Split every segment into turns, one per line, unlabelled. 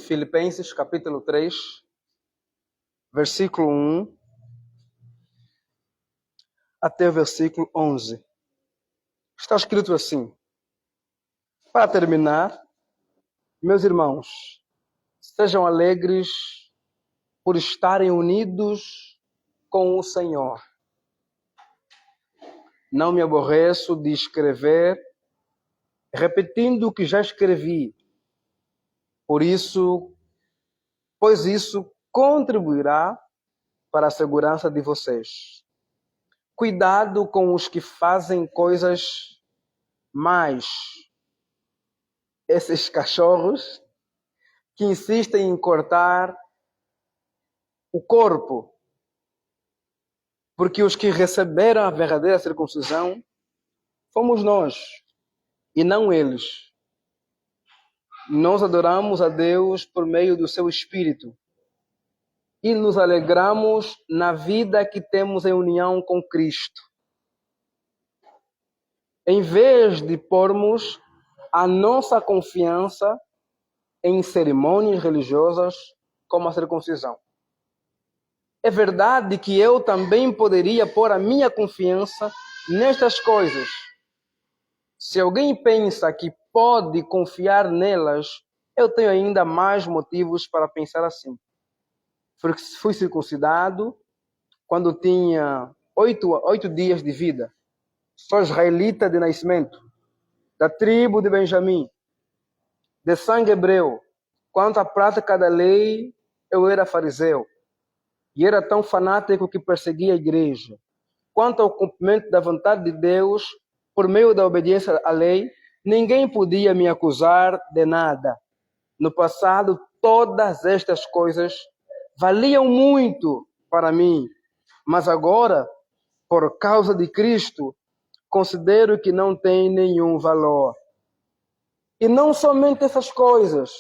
Filipenses capítulo 3, versículo 1 até o versículo 11. Está escrito assim: para terminar, meus irmãos, sejam alegres por estarem unidos com o Senhor. Não me aborreço de escrever, repetindo o que já escrevi. Pois isso contribuirá para a segurança de vocês. Cuidado com os que fazem coisas más. Esses cachorros que insistem em cortar o corpo, porque os que receberam a verdadeira circuncisão fomos nós e não eles. Nós adoramos a Deus por meio do seu Espírito e nos alegramos na vida que temos em união com Cristo. Em vez de pormos a nossa confiança em cerimônias religiosas como a circuncisão. É verdade que eu também poderia pôr a minha confiança nestas coisas. Se alguém pensa que pode confiar nelas, eu tenho ainda mais motivos para pensar assim. Fui circuncidado quando tinha 8 dias de vida. Sou israelita de nascimento, da tribo de Benjamim, de sangue hebreu. Quanto à prática da lei, eu era fariseu e era tão fanático que perseguia a igreja. Quanto ao cumprimento da vontade de Deus, por meio da obediência à lei, ninguém podia me acusar de nada. No passado, todas estas coisas valiam muito para mim, mas agora, por causa de Cristo, considero que não tem nenhum valor. E não somente essas coisas,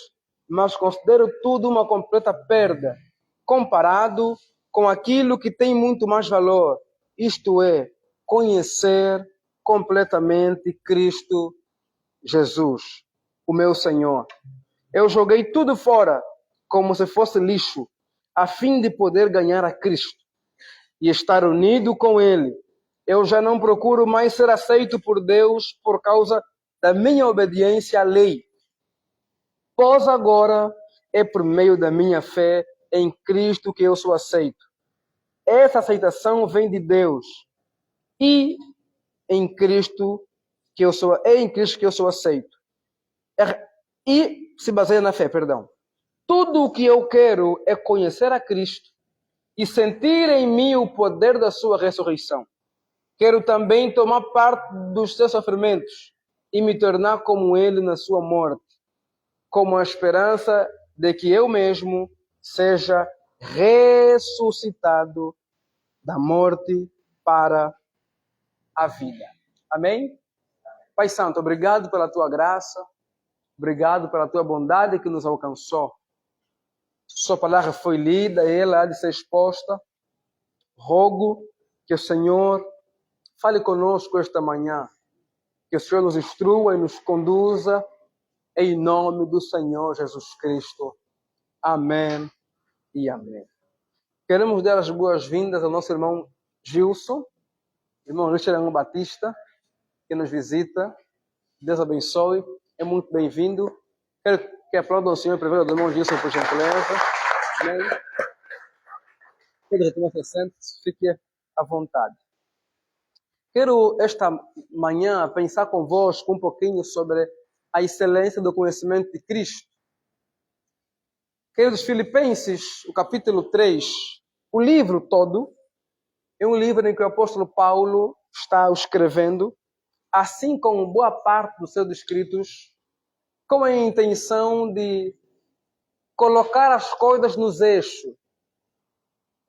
mas considero tudo uma completa perda, comparado com aquilo que tem muito mais valor, isto é, conhecer completamente Cristo Jesus, o meu Senhor. Eu joguei tudo fora, como se fosse lixo, a fim de poder ganhar a Cristo e estar unido com Ele. Eu já não procuro mais ser aceito por Deus por causa da minha obediência à lei, pois agora é por meio da minha fé em Cristo que eu sou aceito. Essa aceitação vem de Deus e em Cristo que eu sou aceito. E se baseia na fé, perdão. Tudo o que eu quero é conhecer a Cristo e sentir em mim o poder da sua ressurreição. Quero também tomar parte dos seus sofrimentos e me tornar como ele na sua morte, com a esperança de que eu mesmo seja ressuscitado da morte para a vida. Amém? Pai Santo, obrigado pela tua graça, obrigado pela tua bondade que nos alcançou. Sua palavra foi lida, ela há de ser exposta. Rogo que o Senhor fale conosco esta manhã, que o Senhor nos instrua e nos conduza, em nome do Senhor Jesus Cristo. Amém e amém. Queremos dar as boas-vindas ao nosso irmão Gilson, irmão Richard Batista, que nos visita. Deus abençoe, é muito bem-vindo. Quero que aplaudam o Senhor primeiro do irmão Gilson, por gentileza. Amém. Todos retomam seu assento, fique à vontade. Quero esta manhã pensar convosco um pouquinho sobre a excelência do conhecimento de Cristo. Queridos Filipenses, o capítulo 3, o livro todo, é um livro em que o apóstolo Paulo está escrevendo, assim como boa parte dos seus escritos, com a intenção de colocar as coisas nos eixos.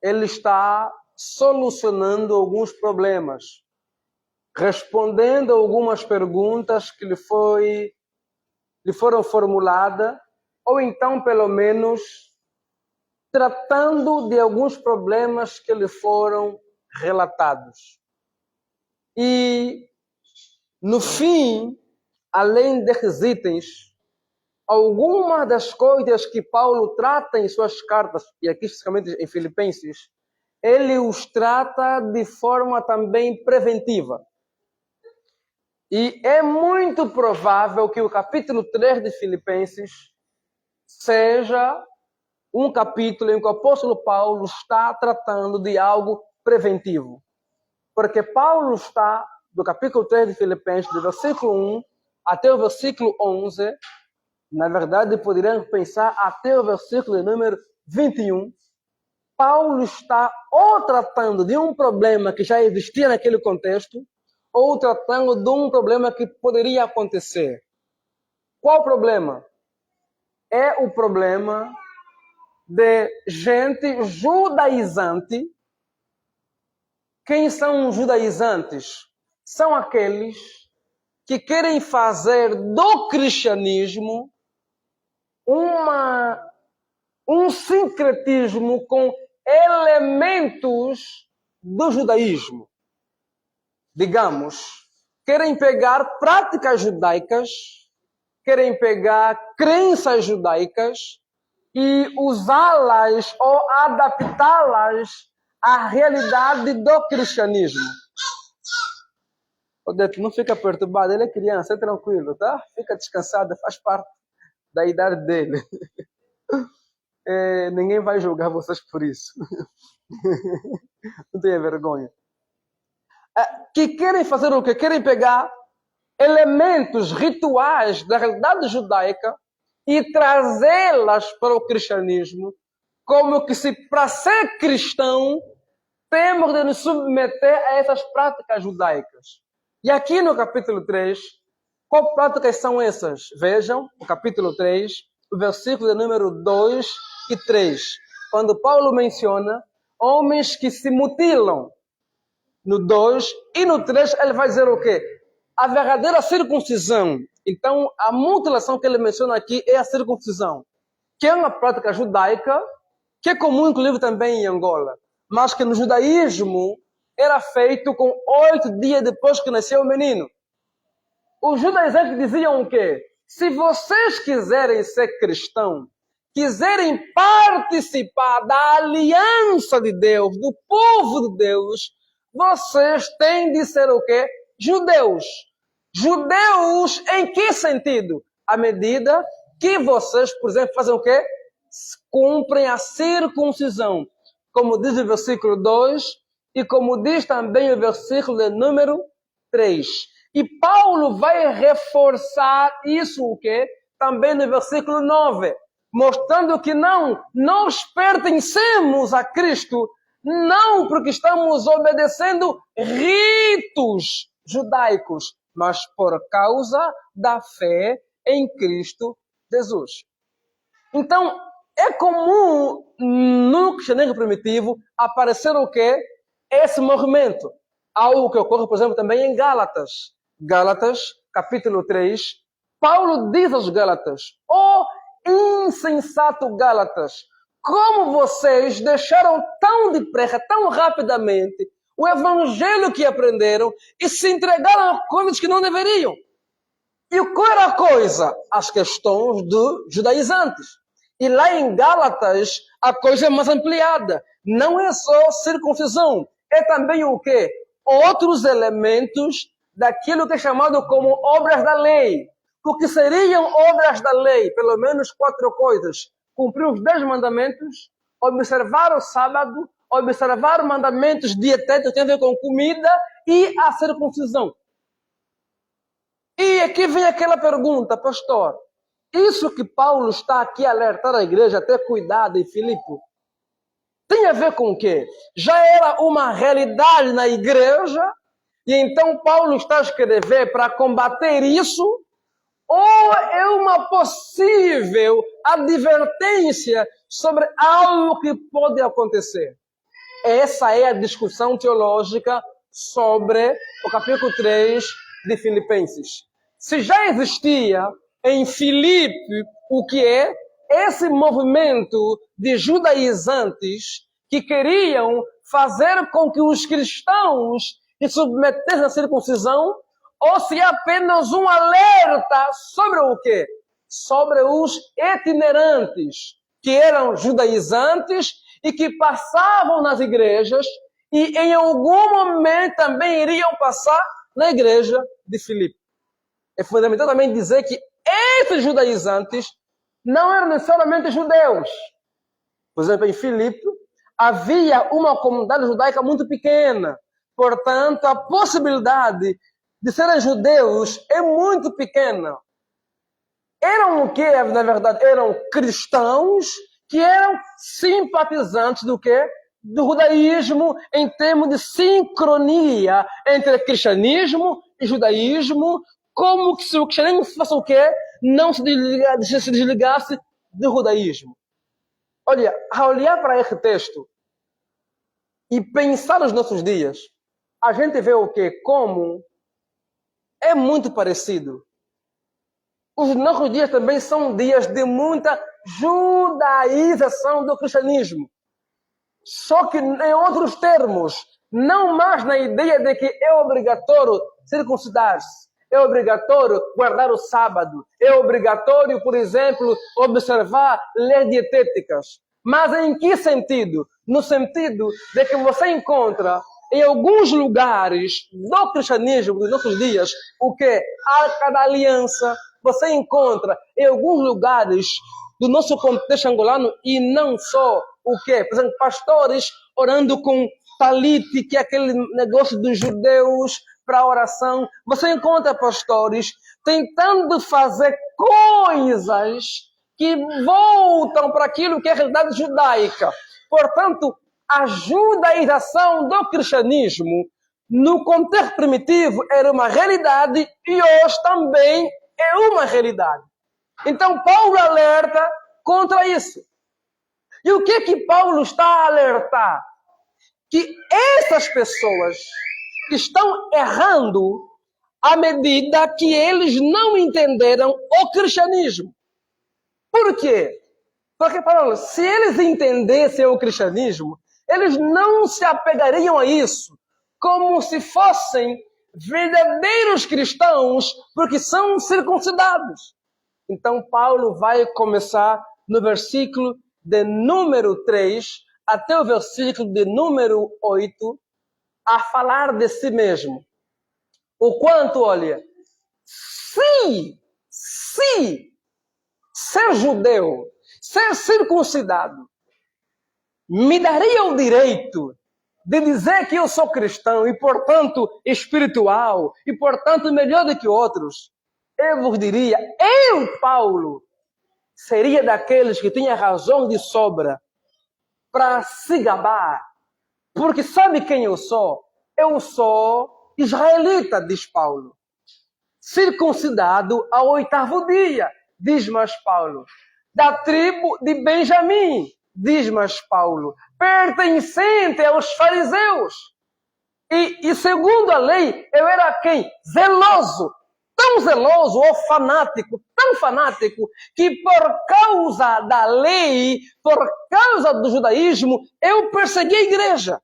Ele está solucionando alguns problemas, respondendo a algumas perguntas que lhe foram formuladas, ou então, pelo menos, tratando de alguns problemas que lhe foram relatados. E, no fim, além desses itens, algumas das coisas que Paulo trata em suas cartas, e aqui especificamente em Filipenses, ele os trata de forma também preventiva. E é muito provável que o capítulo 3 de Filipenses seja um capítulo em que o apóstolo Paulo está tratando de algo preventivo. Porque Paulo está, do capítulo 3 de Filipenses, do versículo 1 até o versículo 11, na verdade, poderíamos pensar até o versículo de número 21, Paulo está ou tratando de um problema que já existia naquele contexto, ou tratando de um problema que poderia acontecer. Qual problema? É o problema de gente judaizante. Quem são os judaizantes? São aqueles que querem fazer do cristianismo um sincretismo com elementos do judaísmo. Digamos, querem pegar práticas judaicas, querem pegar crenças judaicas e usá-las ou adaptá-las à realidade do cristianismo. Odete, não fica perturbado, ele é criança, é tranquilo, tá? Fica descansado, faz parte da idade dele. Ninguém vai julgar vocês por isso. Não tenha vergonha. Que querem fazer o quê? Querem pegar elementos rituais da realidade judaica e trazê-las para o cristianismo, como que se para ser cristão temos de nos submeter a essas práticas judaicas. E aqui no capítulo 3, quais práticas são essas? Vejam, o capítulo 3, o versículo de número 2 e 3, quando Paulo menciona homens que se mutilam. No 2 e no 3 ele vai dizer o quê? A verdadeira circuncisão. Então, a mutilação que ele menciona aqui é a circuncisão, que é uma prática judaica, que é comum, inclusive, também em Angola, mas que no judaísmo era feito com 8 dias depois que nasceu o menino. Os judaizantes diziam o quê? Se vocês quiserem ser cristãos, quiserem participar da aliança de Deus, do povo de Deus, vocês têm de ser o quê? Judeus. Judeus em que sentido? À medida que vocês, por exemplo, fazem o quê? Cumprem a circuncisão. Como diz o versículo 2 e como diz também o versículo de número 3. E Paulo vai reforçar isso o quê? Também no versículo 9. Mostrando que não, nós pertencemos a Cristo, não porque estamos obedecendo ritos judaicos, mas por causa da fé em Cristo Jesus. Então, é comum no cristianismo primitivo aparecer o quê? Esse movimento. Algo que ocorre, por exemplo, também em Gálatas. Gálatas, capítulo 3. Paulo diz aos Gálatas: "Ó insensato Gálatas, como vocês deixaram tão depressa, tão rapidamente, o evangelho que aprenderam e se entregaram a coisas que não deveriam." E qual era a coisa? As questões dos judaizantes. E lá em Gálatas, a coisa é mais ampliada. Não é só circuncisão, é também o quê? Outros elementos daquilo que é chamado como obras da lei. O que seriam obras da lei? Pelo menos 4 coisas. Cumprir os 10 mandamentos, observar o sábado, observar mandamentos dietéticos que têm a ver com comida e a circuncisão. E aqui vem aquela pergunta, pastor, isso que Paulo está aqui a alertar a igreja, até cuidado em Filipe, tem a ver com o quê? Já era uma realidade na igreja, e então Paulo está a escrever para combater isso, ou é uma possível advertência sobre algo que pode acontecer? Essa é a discussão teológica sobre o capítulo 3 de Filipenses. Se já existia em Filipe o que é esse movimento de judaizantes que queriam fazer com que os cristãos se submetessem à circuncisão, ou se é apenas um alerta sobre o quê? sobre os itinerantes, que eram judaizantes e que passavam nas igrejas e em algum momento também iriam passar na igreja de Filipe. É fundamental também dizer que esses judaizantes não eram necessariamente judeus. Por exemplo, em Filipe havia uma comunidade judaica muito pequena. Portanto, a possibilidade de serem judeus é muito pequena. Eram o quê? Na verdade, eram cristãos que eram simpatizantes do quê? Do judaísmo, em termos de sincronia entre cristianismo e judaísmo, como que se o cristianismo fosse o quê? Não se desligasse do judaísmo. Olha, ao olhar para esse texto e pensar nos nossos dias, a gente vê o quê? Como é muito parecido. Os nossos dias também são dias de muita judaização do cristianismo. Só que em outros termos, não mais na ideia de que é obrigatório circuncidar-se, é obrigatório guardar o sábado, é obrigatório, por exemplo, observar leis dietéticas. Mas em que sentido? No sentido de que você encontra em alguns lugares do cristianismo dos nossos dias o que? A Arca da Aliança. Você encontra em alguns lugares do nosso contexto angolano e não só o que? Por exemplo, pastores orando com talite, que é aquele negócio dos judeus para a oração. Você encontra pastores tentando fazer coisas que voltam para aquilo que é a realidade judaica. Portanto, a judaização do cristianismo no contexto primitivo era uma realidade e hoje também é uma realidade. Então, Paulo alerta contra isso. E o que Paulo está a alertar? Que essas pessoas estão errando à medida que eles não entenderam o cristianismo. Por quê? Porque, Paulo, se eles entendessem o cristianismo, eles não se apegariam a isso como se fossem verdadeiros cristãos, porque são circuncidados. Então, Paulo vai começar no versículo de número 3 até o versículo de número 8 a falar de si mesmo. O quanto, olha, se ser judeu, ser circuncidado, me daria o direito de dizer que eu sou cristão e, portanto, espiritual e, portanto, melhor do que outros, eu vos diria, eu, Paulo, seria daqueles que tinha razão de sobra para se gabar. Porque sabe quem eu sou? Eu sou israelita, diz Paulo. Circuncidado ao 8º dia, diz mais Paulo. Da tribo de Benjamim, diz mais Paulo. Pertencente aos fariseus. E segundo a lei, eu era quem? Zeloso. Tão zeloso ou fanático, tão fanático, que por causa da lei, por causa do judaísmo, eu persegui a igreja.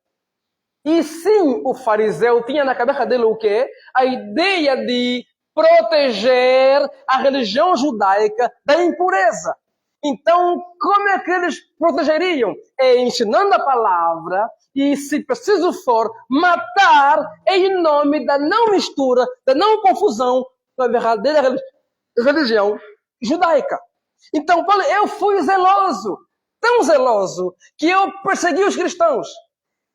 E sim, o fariseu tinha na cabeça dele o quê? A ideia de proteger a religião judaica da impureza. Então, como é que eles protegeriam? É ensinando a palavra e, se preciso for, matar em nome da não mistura, da não confusão com a verdadeira religião judaica. Então, Paulo, eu fui zeloso, tão zeloso, que eu persegui os cristãos.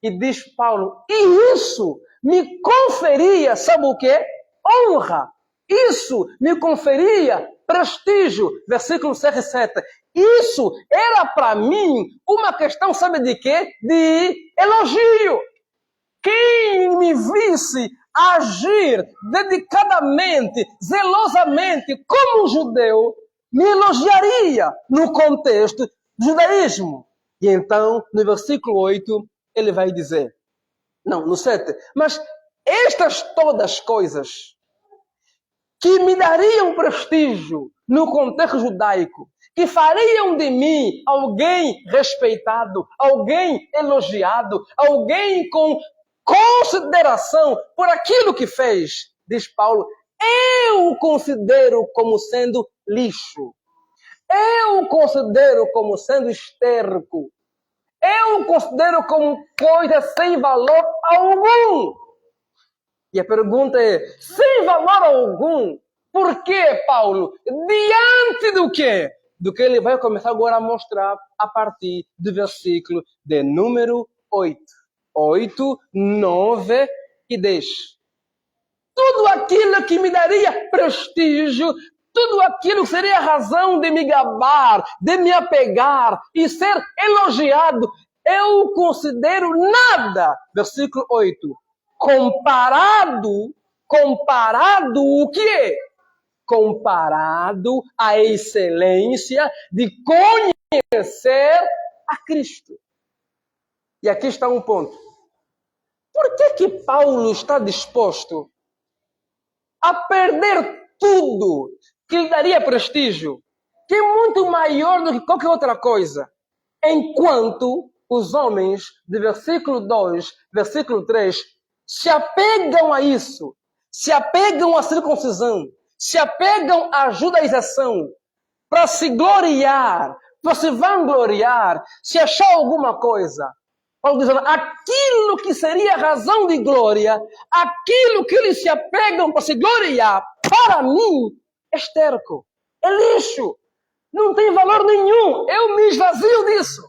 E diz Paulo, e isso me conferia, sabe o quê? Honra. Isso me conferia prestígio. Versículo 6 e 7. Isso era para mim uma questão, sabe de quê? De elogio. Quem me visse agir dedicadamente, zelosamente, como um judeu, me elogiaria no contexto do judaísmo. E então, no versículo 8, ele vai dizer, não, no 7, mas estas todas coisas que me dariam prestígio no contexto judaico, que fariam de mim alguém respeitado, alguém elogiado, alguém com consideração por aquilo que fez, diz Paulo, eu o considero como sendo lixo. eu considero como sendo esterco. Eu considero como coisa sem valor algum. E a pergunta é, sem valor algum, por que, Paulo? Diante do quê? Do que ele vai começar agora a mostrar a partir do versículo de número 8. 8, 9 e 10. Tudo aquilo que me daria prestígio, tudo aquilo que seria razão de me gabar, de me apegar e ser elogiado, eu considero nada. Versículo 8. Comparado o quê? Comparado à excelência de conhecer a Cristo. E aqui está um ponto. Por que Paulo está disposto a perder tudo que lhe daria prestígio, que é muito maior do que qualquer outra coisa, enquanto os homens de versículo 2, versículo 3, se apegam a isso, se apegam à circuncisão, se apegam à judaização, para se gloriar, para se vangloriar, se achar alguma coisa. Paulo dizendo, aquilo que seria razão de glória, aquilo que eles se apegam para se gloriar, para mim, é esterco, é lixo, não tem valor nenhum, eu me esvazio disso.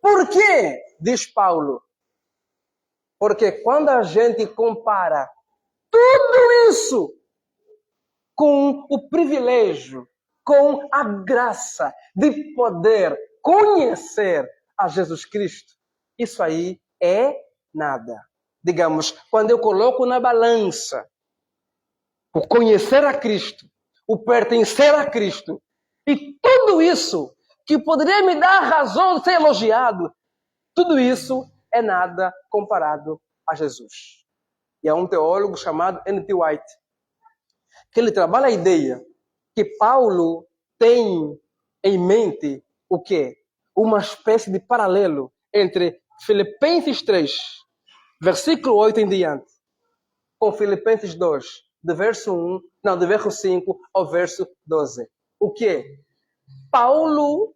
Por quê? Diz Paulo. Porque quando a gente compara tudo isso com o privilégio, com a graça de poder conhecer a Jesus Cristo, isso aí é nada. Digamos, quando eu coloco na balança o conhecer a Cristo, o pertencer a Cristo, e tudo isso que poderia me dar razão de ser elogiado, tudo isso é nada comparado a Jesus. E há um teólogo chamado N.T. White, que ele trabalha a ideia que Paulo tem em mente o quê? Uma espécie de paralelo entre Filipenses 3, versículo 8 em diante, com Filipenses 2, do verso 5 ao verso 12. O quê? Paulo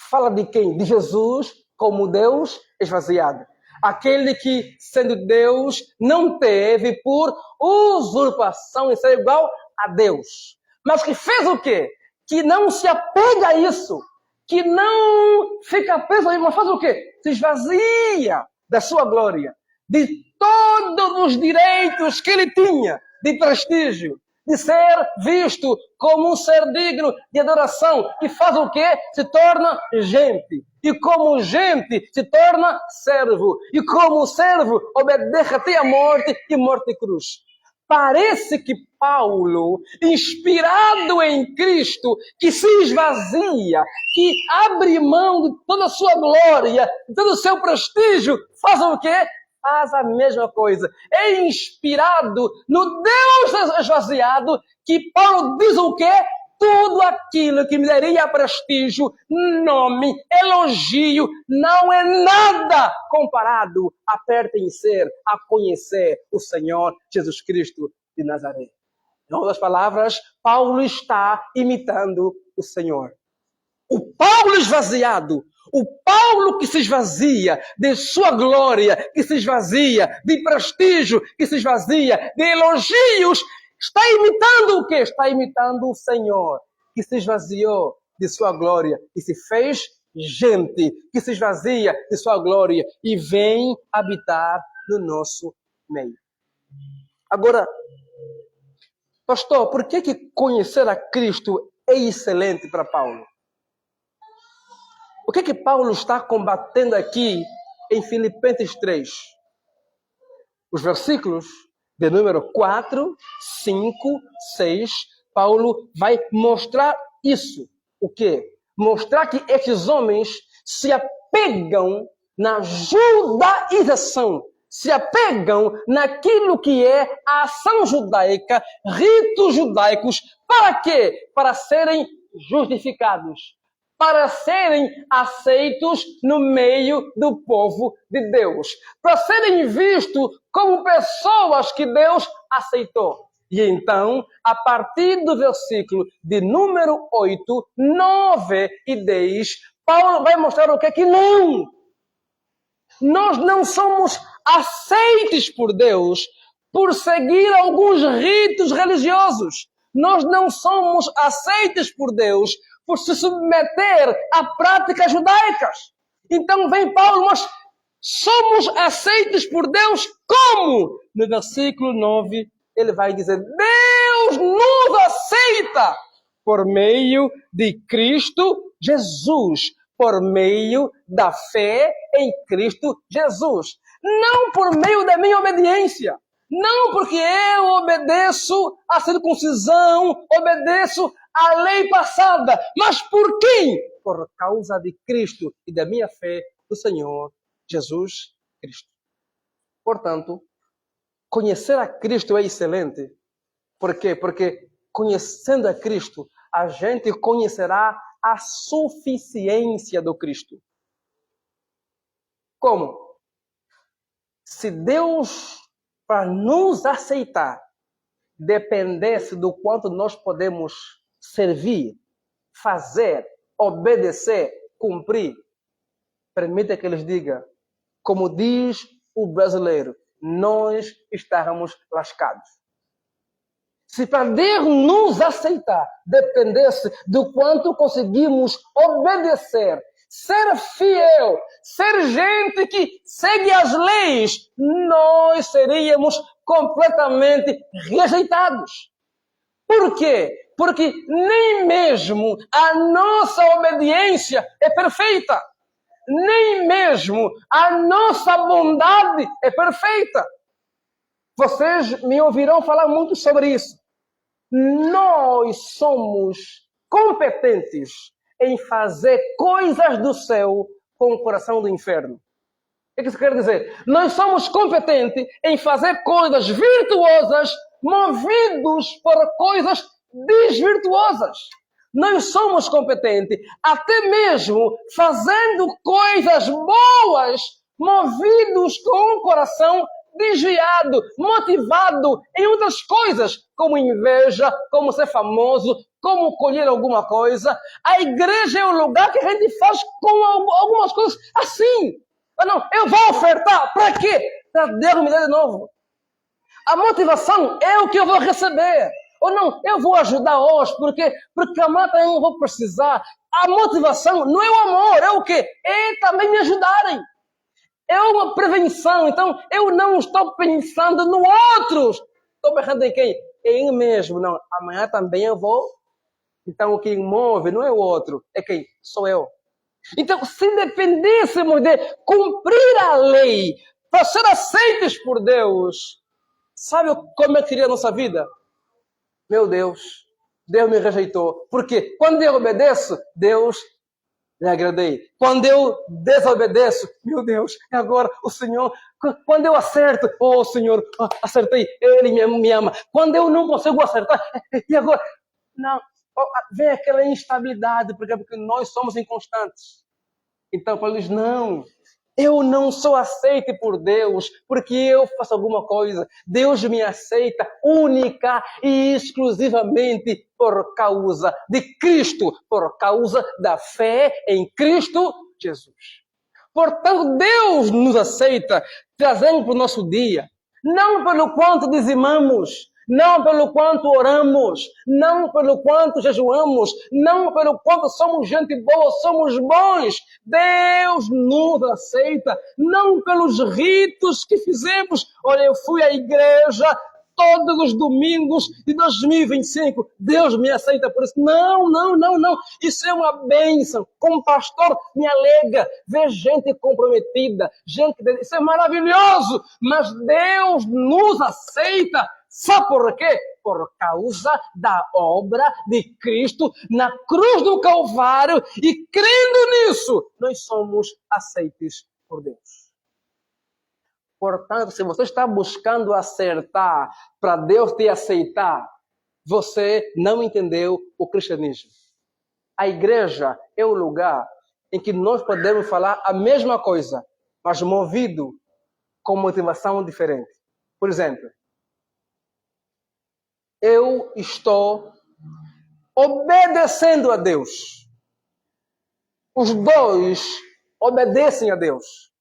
fala de quem? De Jesus como Deus esvaziado. Aquele que, sendo Deus, não teve por usurpação em ser igual a Deus. Mas que fez o quê? Que não se apega a isso. Que não fica preso aí, mas faz o quê? Se esvazia da sua glória, de todos os direitos que ele tinha, de prestígio, de ser visto como um ser digno de adoração. E faz o quê? Se torna gente. E como gente, se torna servo. E como servo, obedece até a morte e morte de cruz. Parece que Paulo, inspirado em Cristo, que se esvazia, que abre mão de toda a sua glória, de todo o seu prestígio, faz o quê? Faz a mesma coisa. É inspirado no Deus esvaziado que Paulo diz o quê? Tudo aquilo que me daria prestígio, nome, elogio, não é nada comparado a pertencer, a conhecer o Senhor Jesus Cristo de Nazaré. Em outras palavras, Paulo está imitando o Senhor. O Paulo esvaziado, o Paulo que se esvazia de sua glória, que se esvazia de prestígio, que se esvazia de elogios, está imitando o quê? Está imitando o Senhor, que se esvaziou de sua glória e se fez gente, que se esvazia de sua glória e vem habitar no nosso meio. Agora, pastor, por que conhecer a Cristo é excelente para Paulo? O que Paulo está combatendo aqui em Filipenses 3? Os versículos de número 4, 5, 6, Paulo vai mostrar isso. O quê? Mostrar que estes homens se apegam na judaização, se apegam naquilo que é a ação judaica, ritos judaicos, para quê? Para serem justificados, para serem aceitos no meio do povo de Deus, para serem vistos como pessoas que Deus aceitou. E então, a partir do versículo de número 8, 9 e 10, Paulo vai mostrar o que é que não. Nós não somos aceites por Deus por seguir alguns ritos religiosos. Nós não somos aceites por Deus por se submeter a práticas judaicas. Então vem Paulo, mas somos aceites por Deus como? No versículo 9, ele vai dizer, Deus nos aceita por meio de Cristo Jesus, por meio da fé em Cristo Jesus. Não por meio da minha obediência. Não porque eu obedeço à circuncisão, obedeço à lei passada. Mas por quem? Por causa de Cristo e da minha fé no Senhor Jesus Cristo. Portanto, conhecer a Cristo é excelente. Por quê? Porque conhecendo a Cristo, a gente conhecerá a suficiência do Cristo. Como? Se Deus, para nos aceitar, dependesse do quanto nós podemos servir, fazer, obedecer, cumprir, permita que eles digam, como diz o brasileiro, nós estávamos lascados. Se para Deus nos aceitar dependesse do quanto conseguimos obedecer, ser fiel, ser gente que segue as leis, nós seríamos completamente rejeitados. Por quê? Porque nem mesmo a nossa obediência é perfeita. Nem mesmo a nossa bondade é perfeita. Vocês me ouvirão falar muito sobre isso. Nós somos competentes em fazer coisas do céu com o coração do inferno. O que isso quer dizer? Nós somos competentes em fazer coisas virtuosas movidos por coisas desvirtuosas. Nós somos competentes até mesmo fazendo coisas boas movidos com um coração desviado, motivado em outras coisas, como inveja, como ser famoso, como colher alguma coisa. A igreja é o lugar que a gente faz com algumas coisas assim. Não, eu vou ofertar, para quê? Para Deus me dar de novo. A motivação é o que eu vou receber. Ou não, eu vou ajudar hoje, porque amanhã eu não vou precisar. A motivação não é o amor, é o quê? É também me ajudarem. É uma prevenção. Então, eu não estou pensando no outro. Estou pensando em quem? Em mim mesmo. Não, amanhã também eu vou. Então, o que move não é o outro. É quem? Sou eu. Então, se dependêssemos de cumprir a lei para ser aceitos por Deus, sabe como é que seria a nossa vida? Meu Deus, Deus me rejeitou. Por quê? Quando eu obedeço, Deus me agradei. Quando eu desobedeço, meu Deus, e agora o Senhor, quando eu acerto, oh Senhor, acertei, Ele me ama. Quando eu não consigo acertar, e agora? Não, vem aquela instabilidade, porque nós somos inconstantes. Então, Paulo diz, não, eu não sou aceito por Deus porque eu faço alguma coisa. Deus me aceita única e exclusivamente por causa de Cristo, por causa da fé em Cristo Jesus. Portanto, Deus nos aceita trazendo para o nosso dia, não pelo quanto dizimamos, não pelo quanto oramos, não pelo quanto jejuamos, não pelo quanto somos gente boa, somos bons. Deus nos aceita, não pelos ritos que fizemos. Olha, eu fui à igreja todos os domingos de 2025. Deus me aceita por isso. Não. Isso é uma bênção. Como pastor, me alega ver gente comprometida. Isso é maravilhoso. Mas Deus nos aceita. Sabe por quê? Por causa da obra de Cristo na cruz do Calvário. E crendo nisso, nós somos aceitos por Deus. Portanto, se você está buscando acertar para Deus te aceitar, você não entendeu o cristianismo. A igreja é o lugar em que nós podemos falar a mesma coisa, mas movido com motivação diferente. Por exemplo, eu estou obedecendo a Deus. Os dois obedecem a Deus.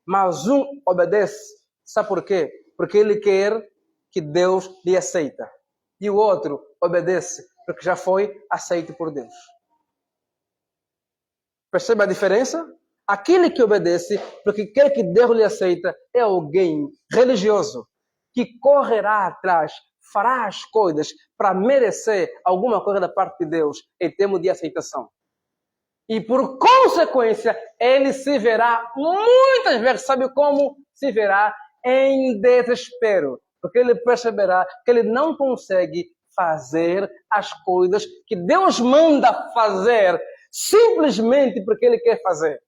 Mas um obedece. Sabe por quê? Porque ele quer que Deus lhe aceita. E o outro obedece porque já foi aceito por Deus. Percebe a diferença? Aquele que obedece porque quer que Deus lhe aceita é alguém religioso que correrá atrás, fará as coisas para merecer alguma coisa da parte de Deus em termos de aceitação. E por consequência, ele se verá muitas vezes, sabe como? Se verá em desespero. Porque ele perceberá que ele não consegue fazer as coisas que Deus manda fazer, simplesmente porque ele quer fazer.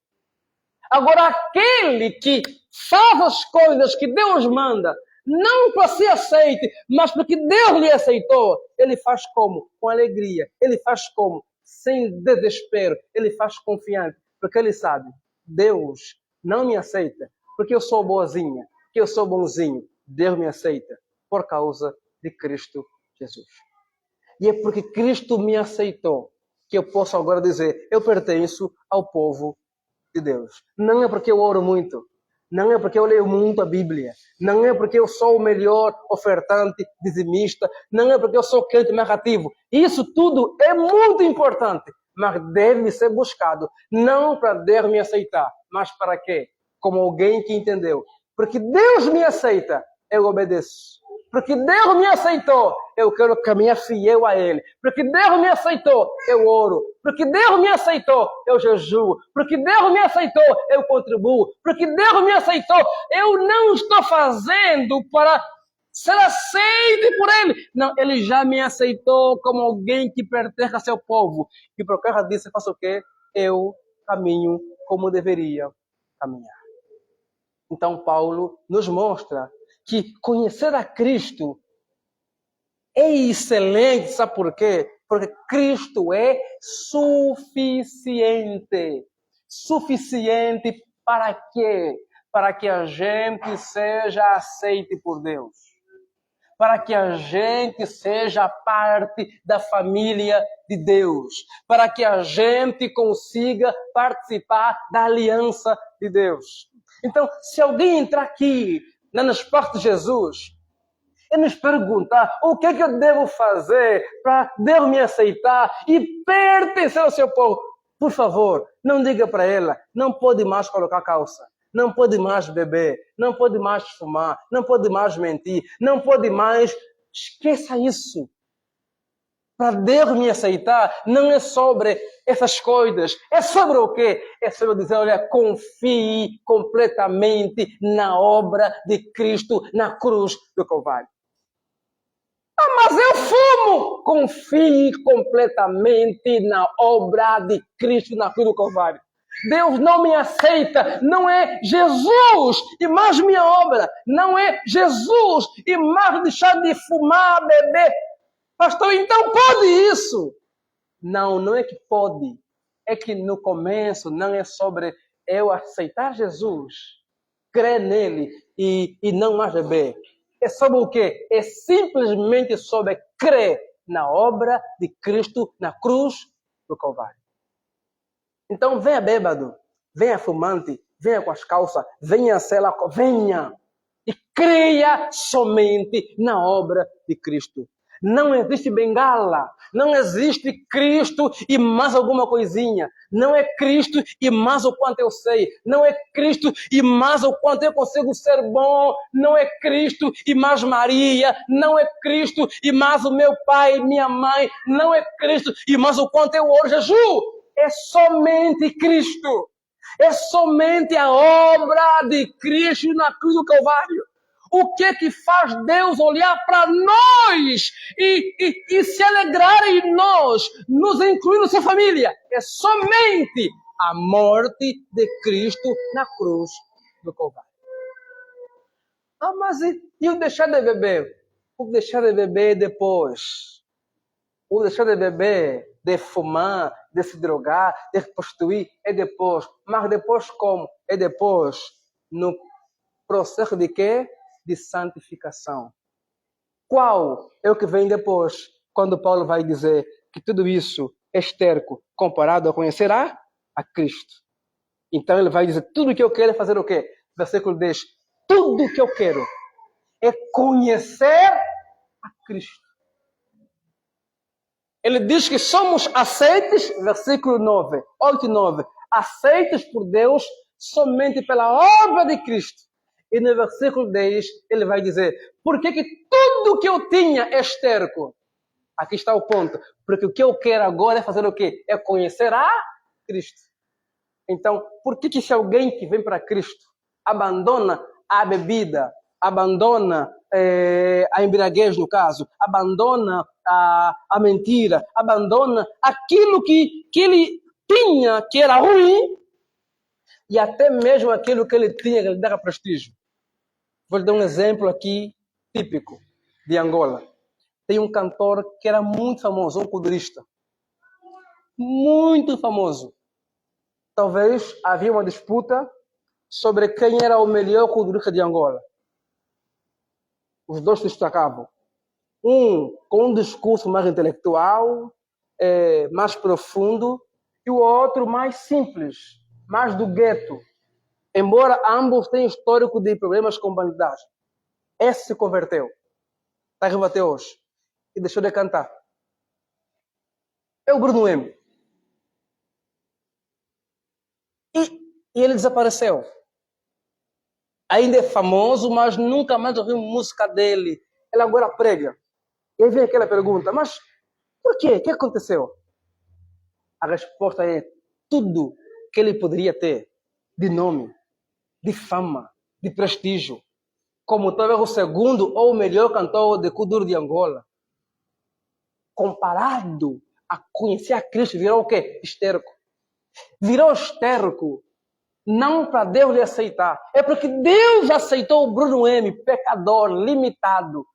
Agora, aquele que faz as coisas que Deus manda, não para ser aceite, mas porque Deus lhe aceitou, ele faz como? Com alegria. Ele faz como? Sem desespero. Ele faz confiante, porque ele sabe, Deus não me aceita porque eu sou boazinha, que eu sou bonzinho. Deus me aceita por causa de Cristo Jesus. E é porque Cristo me aceitou que eu posso agora dizer, eu pertenço ao povo de Deus. Não é porque eu oro muito, não é porque eu leio muito a Bíblia, não é porque eu sou o melhor ofertante, dizimista, não é porque eu sou crente narrativo. Isso tudo é muito importante, mas deve ser buscado, não para Deus me aceitar, mas para quê? Como alguém que entendeu. Porque Deus me aceita, eu obedeço. Porque Deus me aceitou, eu quero caminhar fiel a Ele. Porque Deus me aceitou, eu oro. Porque Deus me aceitou, eu jejuo. Porque Deus me aceitou, eu contribuo. Porque Deus me aceitou, eu não estou fazendo para ser aceito por Ele. Não, Ele já me aceitou como alguém que pertence a seu povo. E por causa disso, eu faço o quê? Eu caminho como deveria caminhar. Então, Paulo nos mostra que conhecer a Cristo é excelente, sabe por quê? Porque Cristo é suficiente. Suficiente para quê? Para que a gente seja aceite por Deus. Para que a gente seja parte da família de Deus. Para que a gente consiga participar da aliança de Deus. Então, se alguém entrar aqui nas portas de Jesus e nos perguntar o que é que eu devo fazer para Deus me aceitar e pertencer ao seu povo, por favor, não diga para ela, não pode mais colocar calça, não pode mais beber, não pode mais fumar, não pode mais mentir, não pode mais... Esqueça isso. Para Deus me aceitar, não é sobre essas coisas. É sobre o quê? É sobre dizer, olha, confie completamente na obra de Cristo na cruz do Calvário. Ah, mas eu fumo! Confie completamente na obra de Cristo na cruz do Calvário. Deus não me aceita, não é Jesus e mais minha obra, não é Jesus e mais deixar de fumar, beber. Pastor, então pode isso? Não, não é que pode. É que no começo não é sobre eu aceitar Jesus, crer nele e não mais beber. É sobre o quê? É simplesmente sobre crer na obra de Cristo na cruz do Calvário. Então venha bêbado, venha fumante, venha com as calças, venha sei lá, venha e creia somente na obra de Cristo. Não existe bengala, não existe Cristo e mais alguma coisinha. Não é Cristo e mais o quanto eu sei. Não é Cristo e mais o quanto eu consigo ser bom. Não é Cristo e mais Maria. Não é Cristo e mais o meu pai e minha mãe. Não é Cristo e mais o quanto eu oro jejum. É somente Cristo. É somente a obra de Cristo na cruz do Calvário. O que é que faz Deus olhar para nós e se alegrar em nós, nos incluir na sua família? É somente a morte de Cristo na cruz do Calvário. Ah, mas e o deixar de beber? O deixar de beber depois. O deixar de beber, de fumar, de se drogar, de prostituir, é depois. Mas depois como? É depois no processo de quê? De santificação. Qual é o que vem depois, quando Paulo vai dizer que tudo isso é esterco comparado a conhecer a Cristo? Então ele vai dizer, tudo que eu quero é fazer o quê? Versículo 10. Tudo que eu quero é conhecer a Cristo. Ele diz que somos aceites, versículo 9, 8 e 9, aceitos por Deus somente pela obra de Cristo. E no versículo 10 ele vai dizer, por que tudo que eu tinha é esterco? Aqui está o ponto. Porque o que eu quero agora é fazer o quê? É conhecer a Cristo. Então, por que se alguém que vem para Cristo abandona a bebida, abandona a embriaguez, no caso, abandona a mentira, abandona aquilo que ele tinha, que era ruim, e até mesmo aquilo que ele tinha, que lhe dava prestígio. Vou lhe dar um exemplo aqui, típico, de Angola. Tem um cantor que era muito famoso, um kudurista. Muito famoso. Talvez havia uma disputa sobre quem era o melhor kudurista de Angola. Os dois se destacavam. Um com um discurso mais intelectual, mais profundo, e o outro mais simples, mais do gueto. Embora ambos tenham histórico de problemas com bandidagem. Esse se converteu. Está vivo até hoje. E deixou de cantar. É o Bruno M. E ele desapareceu. Ainda é famoso, mas nunca mais ouvi música dele. Ele agora prega. E aí vem aquela pergunta, mas por quê? O que aconteceu? A resposta é tudo que ele poderia ter de nome, de fama, de prestígio, como talvez o segundo ou o melhor cantor de kuduro de Angola, comparado a conhecer a Cristo, virou o quê? Esterco. Virou esterco. Não para Deus lhe aceitar. É porque Deus aceitou o Bruno M, pecador, limitado.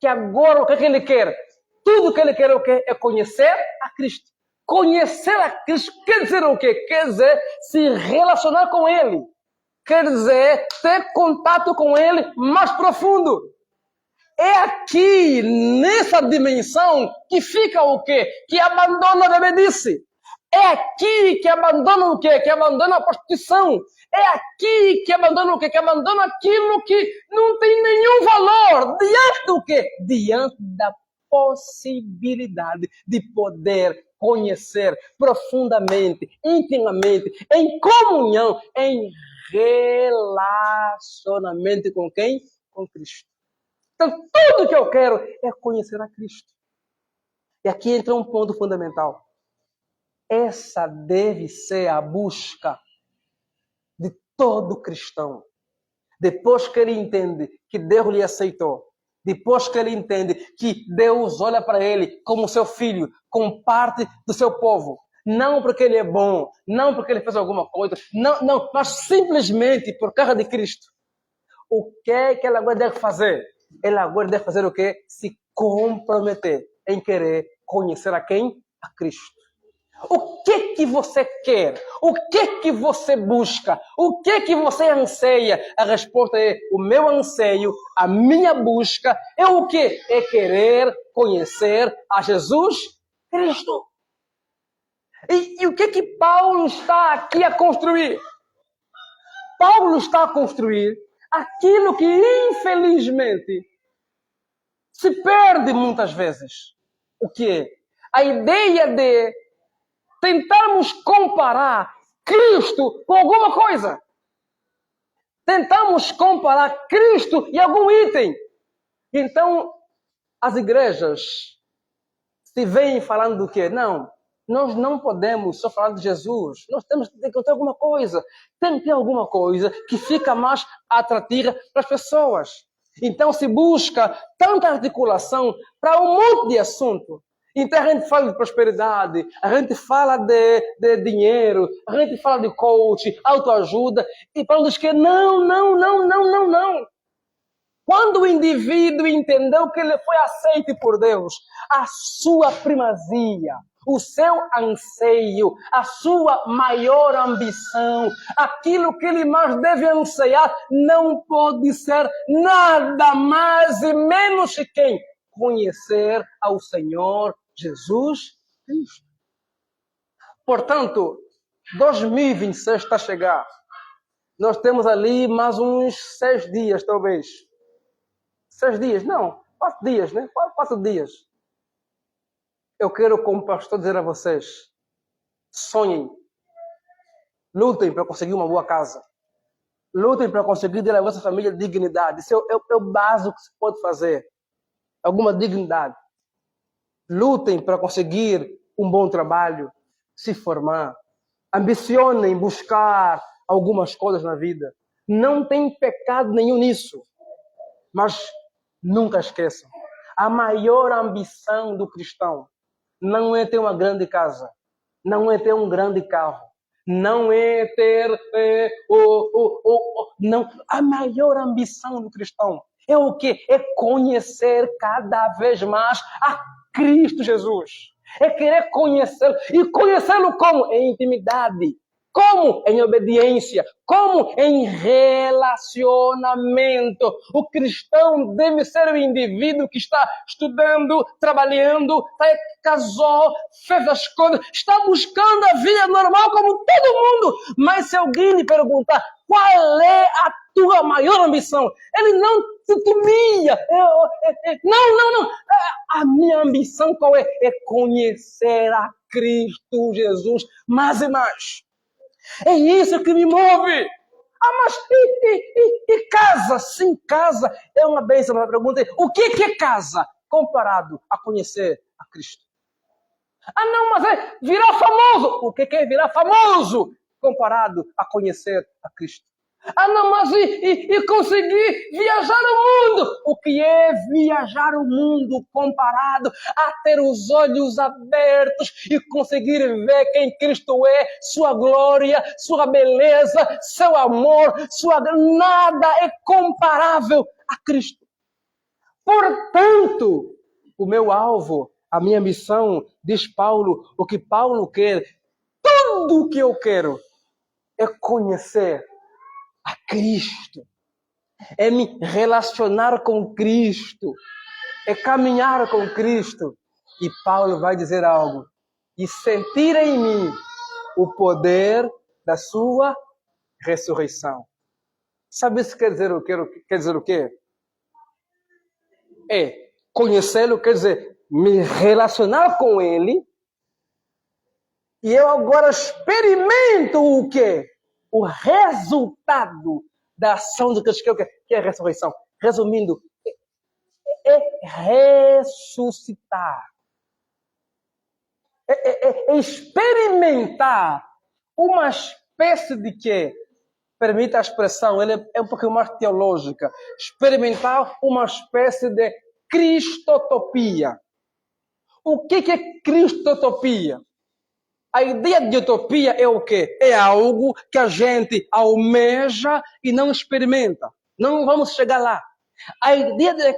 Que agora o que ele quer? Tudo que ele quer o quê? É conhecer a Cristo. Conhecer a Cristo quer dizer o quê? Quer dizer se relacionar com Ele. Quer dizer ter contato com Ele mais profundo. É aqui, nessa dimensão, que fica o quê? Que abandona a bebedice. É aqui que abandona o quê? Que abandona a prostituição. É aqui que abandona o quê? Que abandona aquilo que não tem nenhum valor. Diante do quê? Diante da possibilidade de poder conhecer profundamente, intimamente, em comunhão, em relacionamento com quem? Com Cristo. Então, tudo que eu quero é conhecer a Cristo. E aqui entra um ponto fundamental. Essa deve ser a busca de todo cristão. Depois que ele entende que Deus lhe aceitou, depois que ele entende que Deus olha para ele como seu filho, como parte do seu povo, não porque ele é bom, não porque ele fez alguma coisa, não, mas simplesmente por causa de Cristo. O que é que ela agora deve fazer? Ela agora deve fazer o quê? Se comprometer em querer conhecer a quem? A Cristo. O que você quer? O que você busca? O que você anseia? A resposta é: o meu anseio, a minha busca é o quê? É querer conhecer a Jesus Cristo. E o que Paulo está aqui a construir? Paulo está a construir aquilo que, infelizmente, se perde muitas vezes. O que é? A ideia de tentarmos comparar Cristo com alguma coisa. Tentamos comparar Cristo em algum item. Então, as igrejas se veem falando do quê? Não, nós não podemos só falar de Jesus. Nós temos que encontrar alguma coisa. Tem que ter alguma coisa que fica mais atrativa para as pessoas. Então, se busca tanta articulação para um monte de assunto. Então a gente fala de prosperidade, a gente fala de dinheiro, a gente fala de coach, autoajuda, e Paulo diz que não. Quando o indivíduo entendeu que ele foi aceito por Deus, a sua primazia, o seu anseio, a sua maior ambição, aquilo que ele mais deve anseiar, não pode ser nada mais e menos que quem? Conhecer ao Senhor Jesus Cristo. Portanto, 2026 está a chegar. Nós temos ali mais uns 6 dias, talvez. 6 dias, não, 4 dias, né? 4 dias. Eu quero, como pastor, dizer a vocês: sonhem, lutem para conseguir uma boa casa, lutem para conseguir ter a vossa família dignidade. Isso é o básico que se pode fazer, alguma dignidade. Lutem para conseguir um bom trabalho, se formar, ambicionem buscar algumas coisas na vida. Não tem pecado nenhum nisso, mas nunca esqueçam, a maior ambição do cristão não é ter uma grande casa, não é ter um grande carro, não é ter... não. A maior ambição do cristão é o quê? É conhecer cada vez mais a Cristo Jesus. É querer conhecê-lo. E conhecê-lo como? Em intimidade. Como? Em obediência. Como? Em relacionamento. O cristão deve ser o indivíduo que está estudando, trabalhando, casou, fez as coisas, está buscando a vida normal como todo mundo. Mas se alguém lhe perguntar qual é a tua maior ambição, ele não se humilha. Não. A minha ambição qual é? É conhecer a Cristo Jesus mais e mais. É isso que me move. Mas e casa? Sim, casa é uma bênção. A pergunta é: o que é casa comparado a conhecer a Cristo? Não, mas é virar famoso. O que é virar famoso comparado a conhecer a Cristo? Não, mas e conseguir viajar o mundo? O que é viajar o mundo comparado a ter os olhos abertos e conseguir ver quem Cristo é, sua glória, sua beleza, seu amor, nada é comparável a Cristo. Portanto, o meu alvo, a minha missão, diz Paulo, o que Paulo quer, tudo o que eu quero é conhecer a Cristo, é me relacionar com Cristo, é caminhar com Cristo. E Paulo vai dizer algo: e sentir em mim o poder da sua ressurreição. Sabe isso quer dizer o quê? É conhecê-lo, quer dizer me relacionar com Ele, e eu agora experimento o quê? O resultado da ação de Cristo, que é a ressurreição. Resumindo, é ressuscitar. É experimentar uma espécie de quê? Permita a expressão, ele é um pouquinho mais teológica. Experimentar uma espécie de cristotopia. O que é cristotopia? A ideia de utopia é o quê? É algo que a gente almeja e não experimenta. Não vamos chegar lá. A ideia de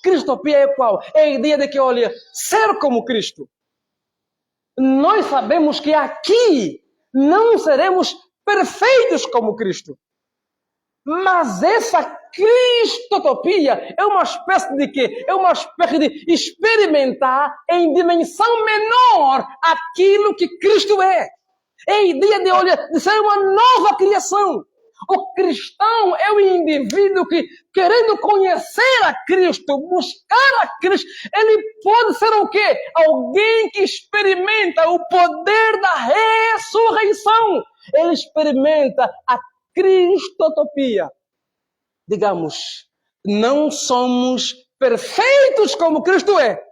cristopia é qual? É a ideia de que, olha, ser como Cristo. Nós sabemos que aqui não seremos perfeitos como Cristo. Mas essa cristotopia é uma espécie de quê? É uma espécie de experimentar em dimensão menor aquilo que Cristo é. É a ideia de, olha, de ser uma nova criação. O cristão é o indivíduo que, querendo conhecer a Cristo, buscar a Cristo, ele pode ser o quê? Alguém que experimenta o poder da ressurreição. Ele experimenta a cristotopia. Digamos, não somos perfeitos como Cristo é,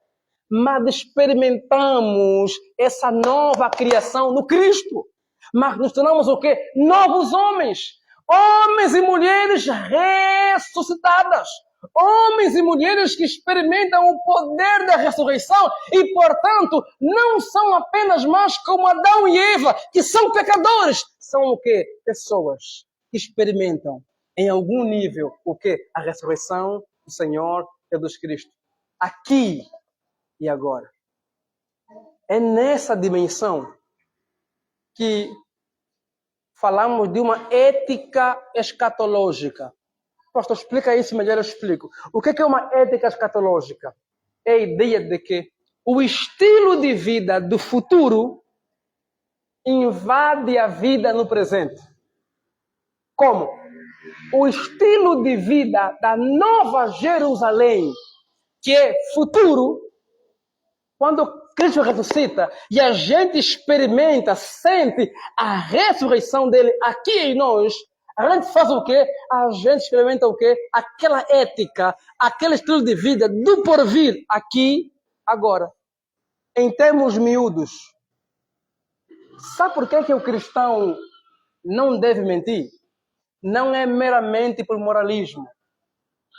mas experimentamos essa nova criação no Cristo. Mas nos tornamos o quê? Novos homens. Homens e mulheres ressuscitadas. Homens e mulheres que experimentam o poder da ressurreição e, portanto, não são apenas mais como Adão e Eva, que são pecadores. São o quê? Pessoas que experimentam em algum nível o quê? A ressurreição do Senhor Jesus Cristo. Aqui e agora. É nessa dimensão que falamos de uma ética escatológica. Pastor, explica isso melhor, eu explico. O que é uma ética escatológica? É a ideia de que o estilo de vida do futuro invade a vida no presente. Como? O estilo de vida da Nova Jerusalém, que é futuro, quando Cristo ressuscita e a gente experimenta, sente a ressurreição dele aqui em nós, a gente faz o quê? A gente experimenta o quê? Aquela ética, aquele estilo de vida do porvir, aqui, agora. Em termos miúdos. Sabe por que o cristão não deve mentir? Não é meramente por moralismo.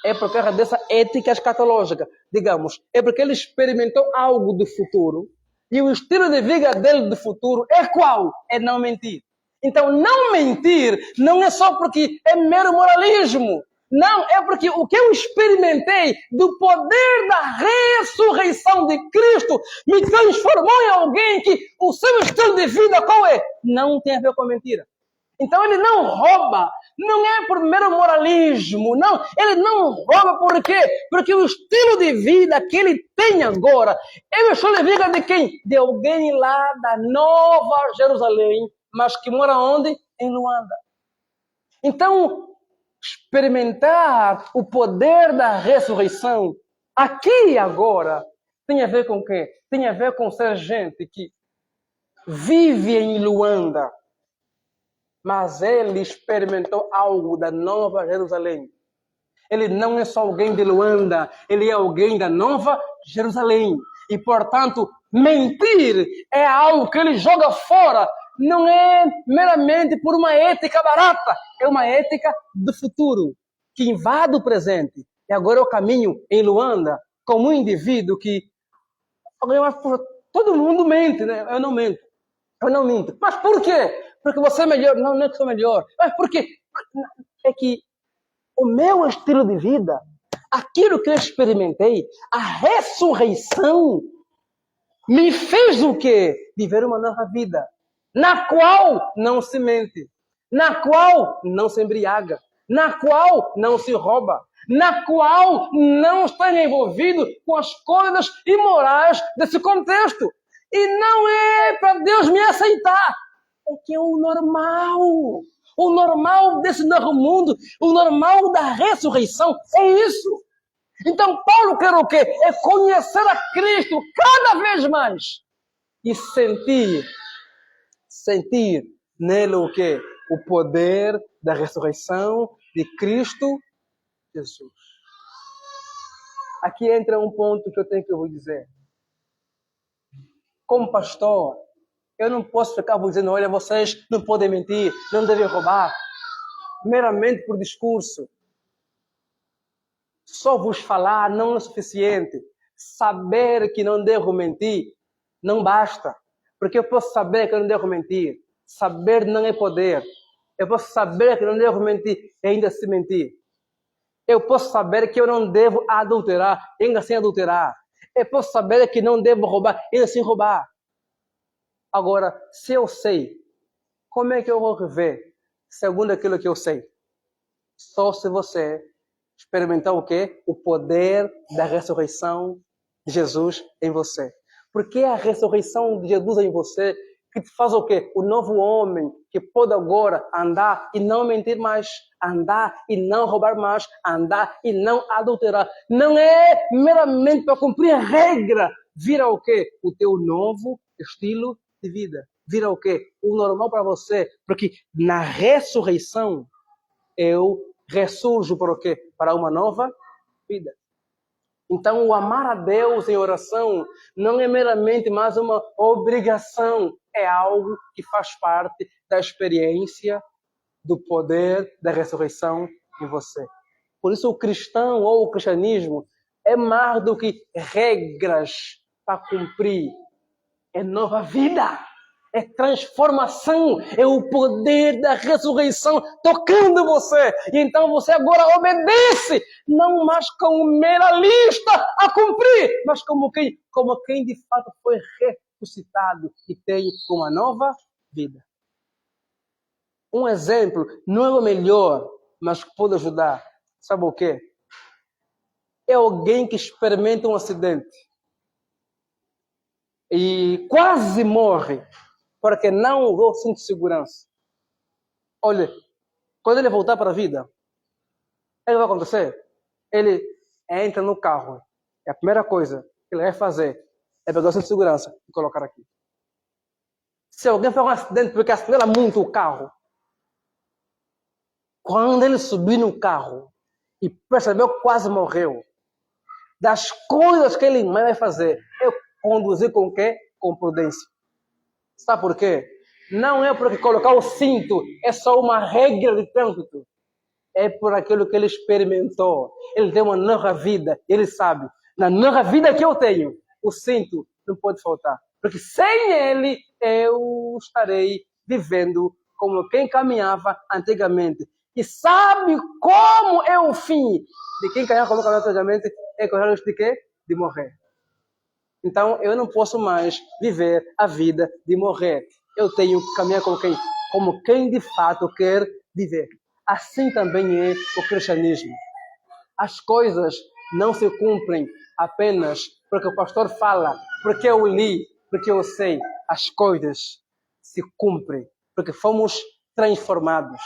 É por causa dessa ética escatológica. Digamos, é porque ele experimentou algo do futuro e o estilo de vida dele do futuro é qual? É não mentir. Então, não mentir não é só porque é mero moralismo. Não, é porque o que eu experimentei do poder da ressurreição de Cristo me transformou em alguém que o seu estilo de vida qual é? Não tem a ver com a mentira. Então ele não rouba, não é por mero moralismo, não. Ele não rouba por quê? Porque o estilo de vida que ele tem agora é o estilo de vida de quem? De alguém lá da Nova Jerusalém, mas que mora onde? Em Luanda. Então, experimentar o poder da ressurreição aqui e agora tem a ver com o quê? Tem a ver com ser gente que vive em Luanda, mas ele experimentou algo da Nova Jerusalém. Ele não é só alguém de Luanda, ele é alguém da Nova Jerusalém. E, portanto, mentir é algo que ele joga fora. Não é meramente por uma ética barata, é uma ética do futuro, que invade o presente. E agora eu caminho em Luanda como um indivíduo que... Todo mundo mente, né? Eu não minto. Mas por quê? Porque você é melhor. Não é que sou melhor. Mas por quê? É que o meu estilo de vida, aquilo que eu experimentei, a ressurreição, me fez o quê? Viver uma nova vida, na qual não se mente, na qual não se embriaga, na qual não se rouba, na qual não está envolvido com as coisas imorais desse contexto. E não é para Deus me aceitar. É que é o normal. O normal desse novo mundo, o normal da ressurreição é isso. Então Paulo quer o quê? É conhecer a Cristo cada vez mais. E sentir nele o quê? O poder da ressurreição de Cristo Jesus. Aqui entra um ponto que eu tenho que vos dizer. Como pastor, eu não posso ficar vos dizendo, olha, vocês não podem mentir, não devem roubar, meramente por discurso. Só vos falar não é suficiente. Saber que não devo mentir não basta. Porque eu posso saber que eu não devo mentir. Saber não é poder. Eu posso saber que não devo mentir e ainda assim mentir. Eu posso saber que eu não devo adulterar e ainda assim adulterar. Eu posso saber que não devo roubar e ainda assim roubar. Agora, se eu sei, como é que eu vou viver segundo aquilo que eu sei? Só se você experimentar o quê? O poder da ressurreição de Jesus em você. Porque é a ressurreição de Jesus em você que te faz o quê? O novo homem que pode agora andar e não mentir mais, andar e não roubar mais, andar e não adulterar. Não é meramente para cumprir a regra. Vira o quê? O teu novo estilo de vida. Vira o quê? O normal para você. Porque na ressurreição eu ressurjo para o quê? Para uma nova vida. Então, o amar a Deus em oração não é meramente mais uma obrigação, é algo que faz parte da experiência do poder da ressurreição em você. Por isso, o cristão ou o cristianismo é mais do que regras para cumprir, é nova vida. É transformação, é o poder da ressurreição tocando você. E então você agora obedece, não mais como mera lista a cumprir, mas como quem de fato foi ressuscitado e tem uma nova vida. Um exemplo, não é o melhor, mas pode ajudar. Sabe o quê? É alguém que experimenta um acidente e quase morre porque não usou cinto de segurança. Olha, quando ele voltar para a vida, o que vai acontecer? Ele entra no carro. E a primeira coisa que ele vai fazer é pegar o cinto de segurança e colocar aqui. Se alguém faz um acidente porque acelera muito o carro, quando ele subir no carro e percebeu que quase morreu, das coisas que ele mais vai fazer é conduzir com o quê? Com prudência. Sabe por quê? Não é porque colocar o cinto é só uma regra de trânsito. É por aquilo que ele experimentou. Ele tem uma nova vida. Ele sabe, na nova vida que eu tenho, o cinto não pode faltar. Porque sem ele, eu estarei vivendo como quem caminhava antigamente. E sabe como é o fim de quem caminhava antigamente? É correr o risco de quê? De morrer. Então, eu não posso mais viver a vida de morrer. Eu tenho que caminhar como quem de fato quer viver. Assim também é o cristianismo. As coisas não se cumprem apenas porque o pastor fala, porque eu li, porque eu sei. As coisas se cumprem porque fomos transformados,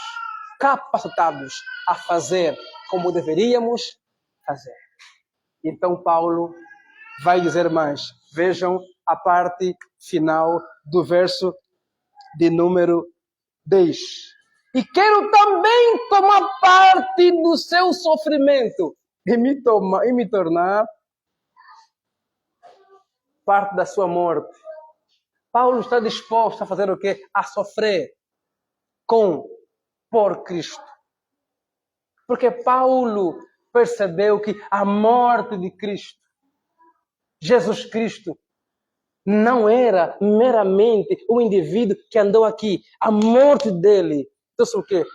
capacitados a fazer como deveríamos fazer. Então, Paulo vai dizer mais. Vejam a parte final do verso de número 10. E quero também tomar parte do seu sofrimento e me tornar parte da sua morte. Paulo está disposto a fazer o quê? A sofrer por Cristo. Porque Paulo percebeu que a morte de Cristo, Jesus Cristo, não era meramente um indivíduo que andou aqui. A morte dele trouxe o quê?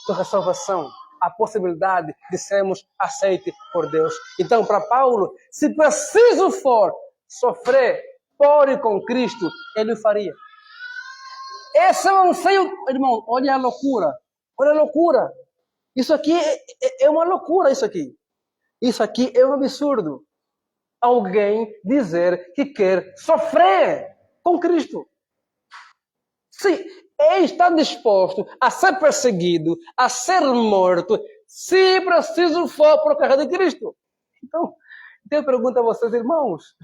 A salvação, a possibilidade de sermos aceitos por Deus. Então, para Paulo, se preciso for sofrer por e com Cristo, ele o faria. Esse é o anseio, irmão, olha a loucura. Olha a loucura. Isso aqui é uma loucura, isso aqui. Isso aqui é um absurdo. Alguém dizer que quer sofrer com Cristo. Se ele está disposto a ser perseguido, a ser morto, se preciso for por causa de Cristo. Então, eu pergunto a vocês, irmãos,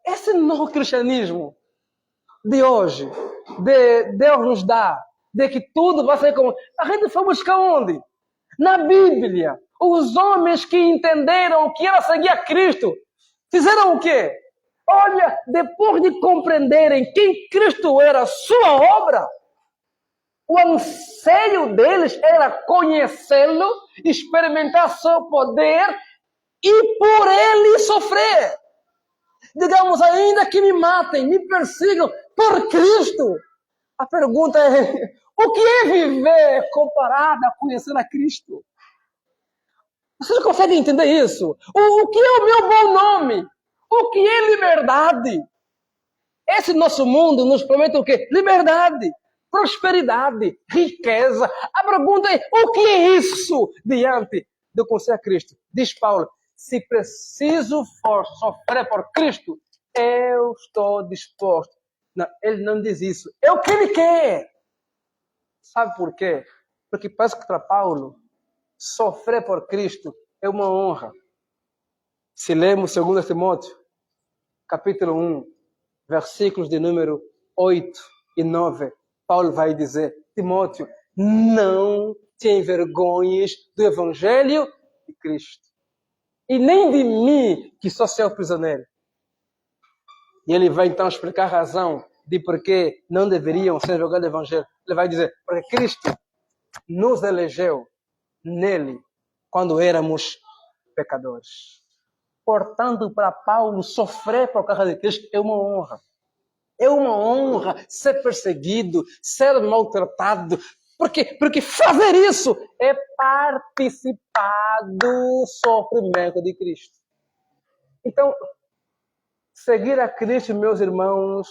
esse novo cristianismo de hoje, Deus nos dá, de que tudo vai ser como... A gente foi buscar onde? Na Bíblia. Os homens que entenderam que era seguir a Cristo, fizeram o quê? Olha, depois de compreenderem quem Cristo era, sua obra, o anseio deles era conhecê-lo, experimentar seu poder e por ele sofrer. Digamos, ainda que me matem, me persigam por Cristo. A pergunta é, o que é viver comparado a conhecer a Cristo? Vocês conseguem entender isso? O que é o meu bom nome? O que é liberdade? Esse nosso mundo nos promete o quê? Liberdade, prosperidade, riqueza. A pergunta é, o que é isso diante do conhecer a Cristo? Diz Paulo, se preciso for sofrer por Cristo, eu estou disposto. Não, ele não diz isso. É o que ele quer. Sabe por quê? Porque parece que para Paulo, sofrer por Cristo é uma honra. Se lemos 2 Timóteo, capítulo 1, versículos de número 8 e 9, Paulo vai dizer, Timóteo, não te envergonhes do Evangelho de Cristo. E nem de mim, que sou seu prisioneiro. E ele vai então explicar a razão de por que não deveriam ser envergonhados do Evangelho. Ele vai dizer, porque Cristo nos elegeu nele quando éramos pecadores. Portanto, para Paulo, sofrer por causa de Cristo é uma honra. É uma honra ser perseguido, ser maltratado. Por quê? Porque fazer isso é participar do sofrimento de Cristo. Então, Seguir a Cristo, meus irmãos,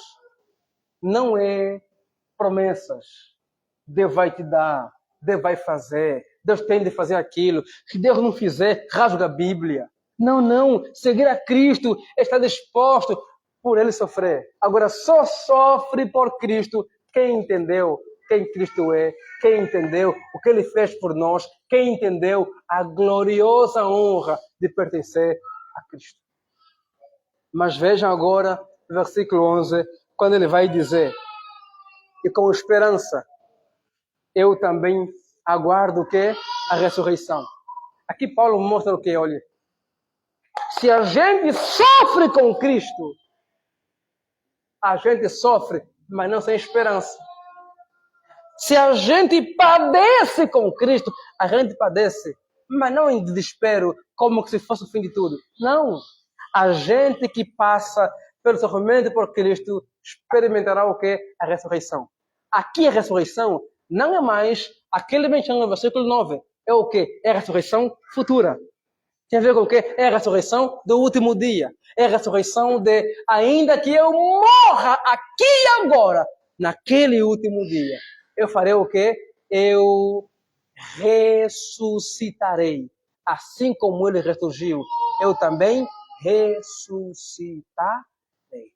não é promessas. Deus vai te dar, Deus vai fazer, Deus tem de fazer aquilo. Se Deus não fizer, rasga a Bíblia. Não, não. Seguir a Cristo é estar disposto por Ele sofrer. Agora, só sofre por Cristo quem entendeu quem Cristo é, quem entendeu o que Ele fez por nós, quem entendeu a gloriosa honra de pertencer a Cristo. Mas vejam agora o versículo 11, quando ele vai dizer: e com esperança eu também aguardo o quê? A ressurreição. Aqui Paulo mostra o quê? Olha, se a gente sofre com Cristo, a gente sofre, mas não sem esperança. Se a gente padece com Cristo, a gente padece, mas não em desespero, como se fosse o fim de tudo. Não. A gente que passa pelo sofrimento por Cristo experimentará o quê? A ressurreição. Aqui a ressurreição não é mais aquele mencionado no versículo 9. É o quê? É a ressurreição futura. Tem a ver com o quê? É a ressurreição do último dia. É a ressurreição de, ainda que eu morra aqui e agora, naquele último dia, eu farei o quê? Eu ressuscitarei. Assim como ele ressurgiu, eu também ressuscitarei.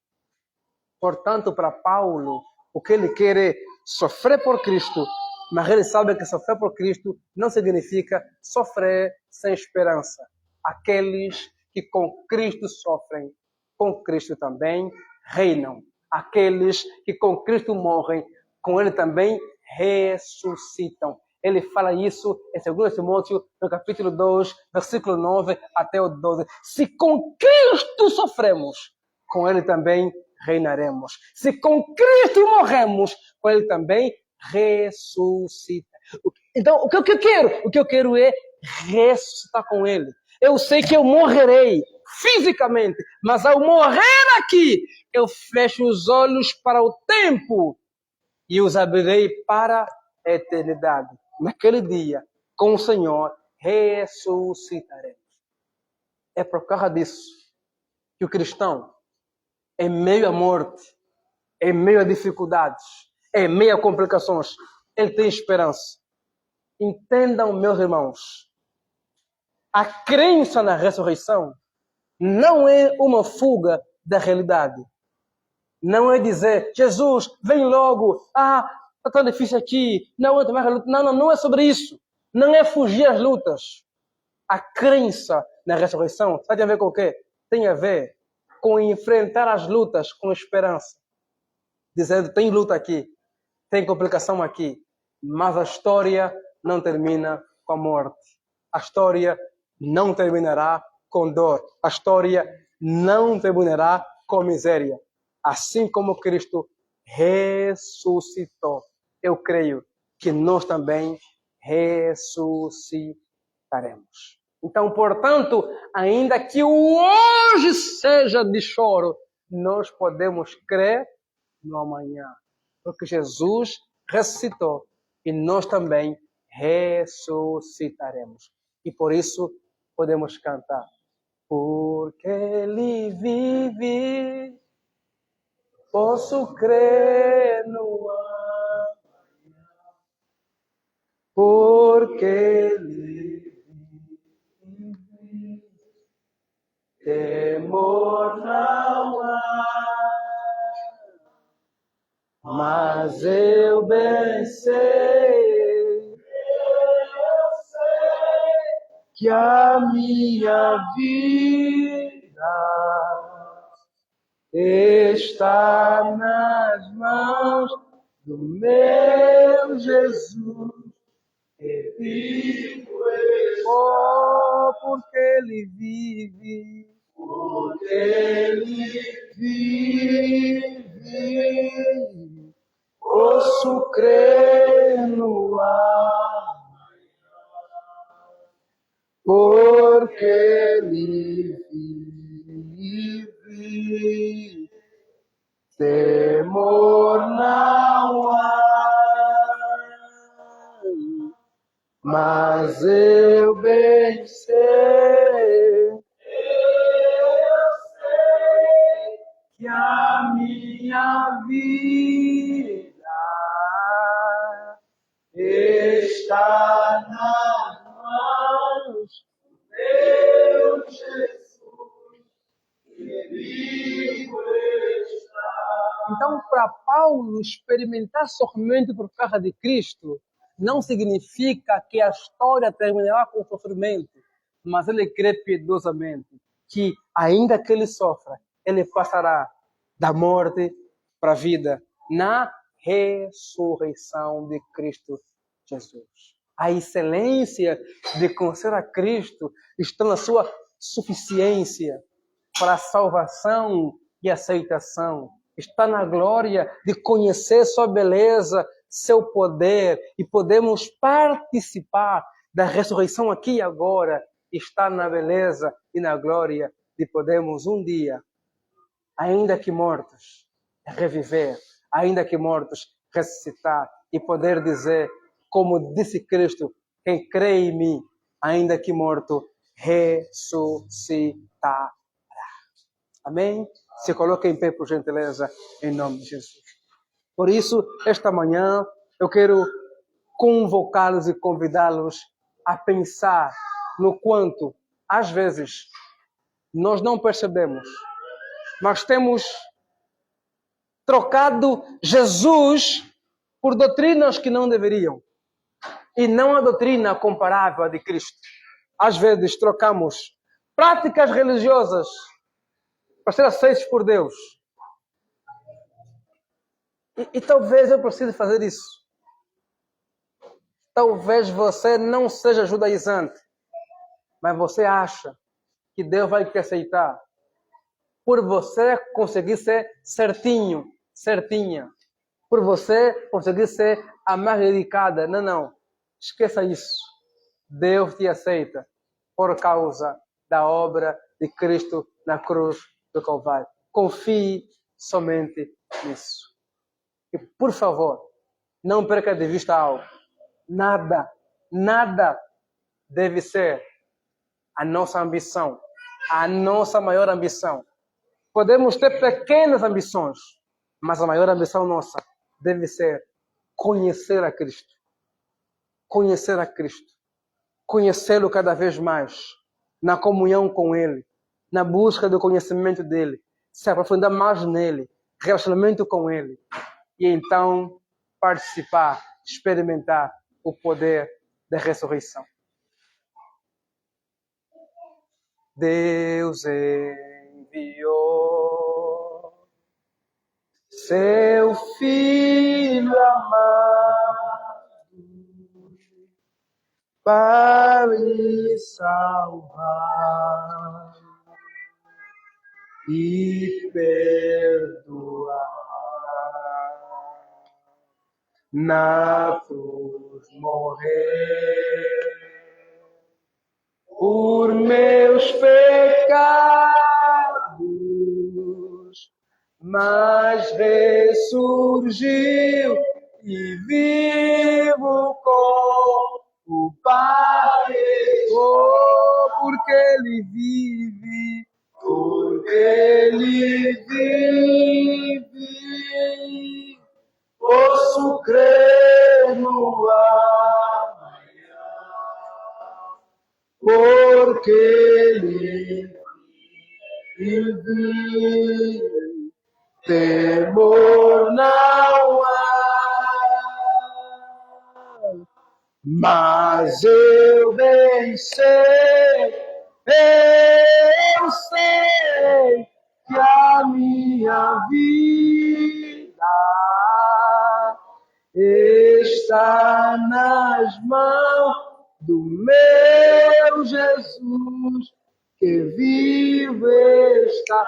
Portanto, para Paulo, o que ele quer é sofrer por Cristo, mas ele sabe que sofrer por Cristo não significa sofrer sem esperança. Aqueles que com Cristo sofrem, com Cristo também reinam. Aqueles que com Cristo morrem, com ele também ressuscitam. Ele fala isso em 2 Timóteo, no capítulo 2, versículo 9 até o 12. Se com Cristo sofremos, com ele também reinaremos. Se com Cristo morremos, com ele também ressuscita. Então, o que eu quero? O que eu quero é ressuscitar com ele. Eu sei que eu morrerei fisicamente, mas ao morrer aqui, eu fecho os olhos para o tempo e os abrirei para a eternidade. Naquele dia, com o Senhor, ressuscitaremos. É por causa disso que o cristão, em meio à morte, em meio a dificuldades, em meio a complicações, ele tem esperança. Entendam, meus irmãos, a crença na ressurreição não é uma fuga da realidade. Não é dizer, Jesus, vem logo, está tão difícil aqui, não aguento mais a luta. Não é sobre isso. Não é fugir às lutas. A crença na ressurreição, sabe a ver com o quê? Tem a ver com enfrentar as lutas com esperança. Dizendo, tem luta aqui, tem complicação aqui, mas a história não termina com a morte. A história não terminará com dor. A história não terminará com miséria. Assim como Cristo ressuscitou, eu creio que nós também ressuscitaremos. Então, portanto, ainda que o hoje seja de choro, nós podemos crer no amanhã, porque Jesus ressuscitou e nós também ressuscitaremos. E por isso podemos cantar: porque Ele vive, posso crer no amanhã, porque Ele vive, temor não há. Mas eu bem sei, que a minha vida está nas mãos do meu Jesus. E vivo porque Ele vive, porque Ele vive. Posso crer no amanhã, porque Ele vive. Temor não há, mas eu bem sei está nas mãos do meu Jesus, que vivo está. Então, para Paulo, experimentar somente por causa de Cristo não significa que a história terminará com sofrimento, mas ele crê piedosamente que, ainda que ele sofra, ele passará da morte para a vida na ressurreição de Cristo Jesus. A excelência de conhecer a Cristo está na sua suficiência para a salvação e aceitação. Está na glória de conhecer sua beleza, seu poder, e podemos participar da ressurreição aqui e agora. Está na beleza e na glória de podermos um dia, ainda que mortos, reviver, ainda que mortos, ressuscitar e poder dizer, como disse Cristo, quem crê em mim, ainda que morto, ressuscitará. Amém? Se coloque em pé, por gentileza, em nome de Jesus. Por isso, esta manhã, eu quero convocá-los e convidá-los a pensar no quanto, às vezes, nós não percebemos, mas temos trocado Jesus por doutrinas que não deveriam. E não a doutrina comparável à de Cristo. Às vezes trocamos práticas religiosas para ser aceitos por Deus. E talvez eu precise fazer isso. Talvez você não seja judaizante, mas você acha que Deus vai te aceitar por você conseguir ser certinho, certinha. Por você conseguir ser a mais dedicada. Não, não. Esqueça isso. Deus te aceita por causa da obra de Cristo na cruz do Calvário. Confie somente nisso. E, por favor, não perca de vista algo. Nada deve ser a nossa ambição, a nossa maior ambição. Podemos ter pequenas ambições, mas a maior ambição nossa deve ser conhecer a Cristo. Conhecer a Cristo. Conhecê-lo cada vez mais, na comunhão com Ele, na busca do conhecimento dEle, se aprofundar mais nele, relacionamento com Ele, e então participar, experimentar o poder da ressurreição. Deus enviou seu Filho amado para me salvar e perdoar. Na cruz morrer por meus pecados, mas ressurgiu e vivo com o Pai. Oh, porque Ele vive, porque Ele vive, posso crer no amanhã, porque Ele vive, temor não há. Mas eu bem sei, eu sei que a minha vida está nas mãos do meu Jesus, que vivo está.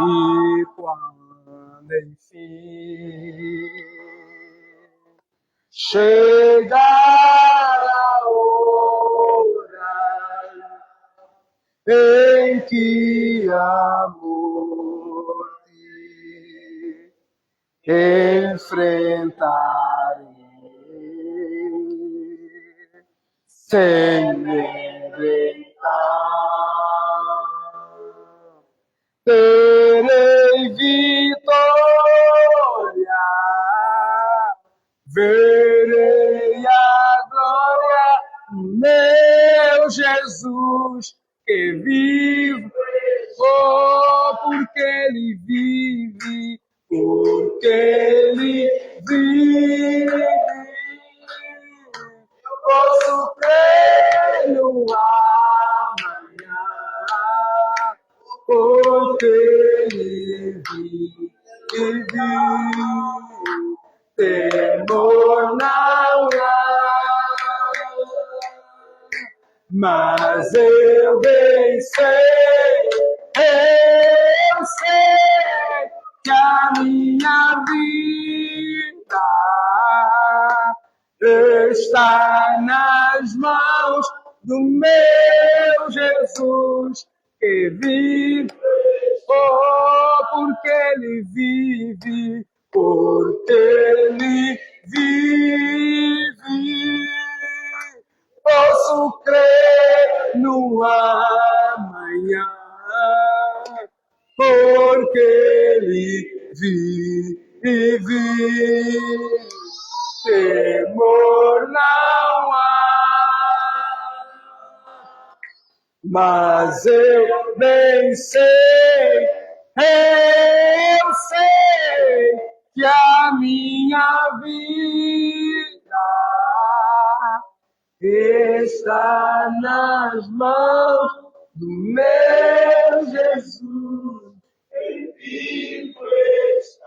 E quando enfim chegar a hora em que a morte enfrentarei sem inventar, terei vitória, verei a glória meu Jesus que vive. Oh, porque Ele vive, porque Ele vive. Posso crer no amanhã, porque Ele vive. Temor não há, mas eu bem sei, eu sei que a minha vida está nas mãos do meu Jesus que vive. Oh, porque Ele vive, porque Ele vive. Posso crer no amanhã, porque Ele vive. Temor não há, mas eu bem sei, eu sei que a minha vida está nas mãos do meu Jesus. Em vivo está.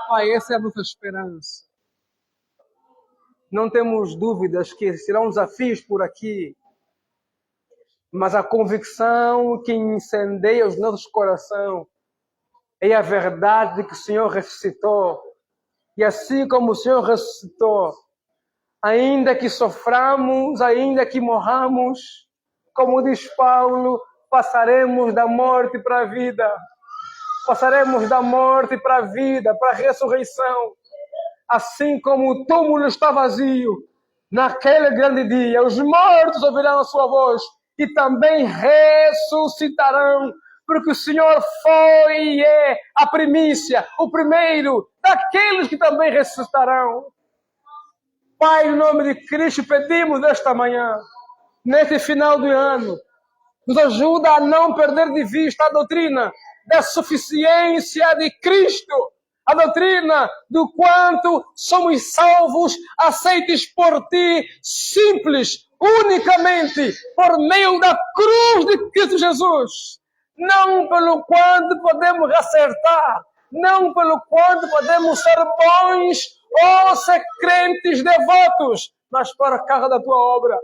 Pai, essa é a nossa esperança. Não temos dúvidas que serão desafios por aqui, mas a convicção que incendeia os nossos corações é a verdade de que o Senhor ressuscitou. E assim como o Senhor ressuscitou, ainda que soframos, ainda que morramos, como diz Paulo, passaremos da morte para a vida. Passaremos da morte para a vida, para a ressurreição. Assim como o túmulo está vazio, naquele grande dia, os mortos ouvirão a sua voz e também ressuscitarão, porque o Senhor foi e é a primícia, o primeiro daqueles que também ressuscitarão. Pai, em nome de Cristo, pedimos nesta manhã, neste final do ano, nos ajuda a não perder de vista a doutrina da suficiência de Cristo, a doutrina do quanto somos salvos, aceites por Ti, simples, unicamente por meio da cruz de Cristo Jesus. Não pelo quanto podemos acertar, não pelo quanto podemos ser bons ou ser crentes devotos, mas por causa da Tua obra.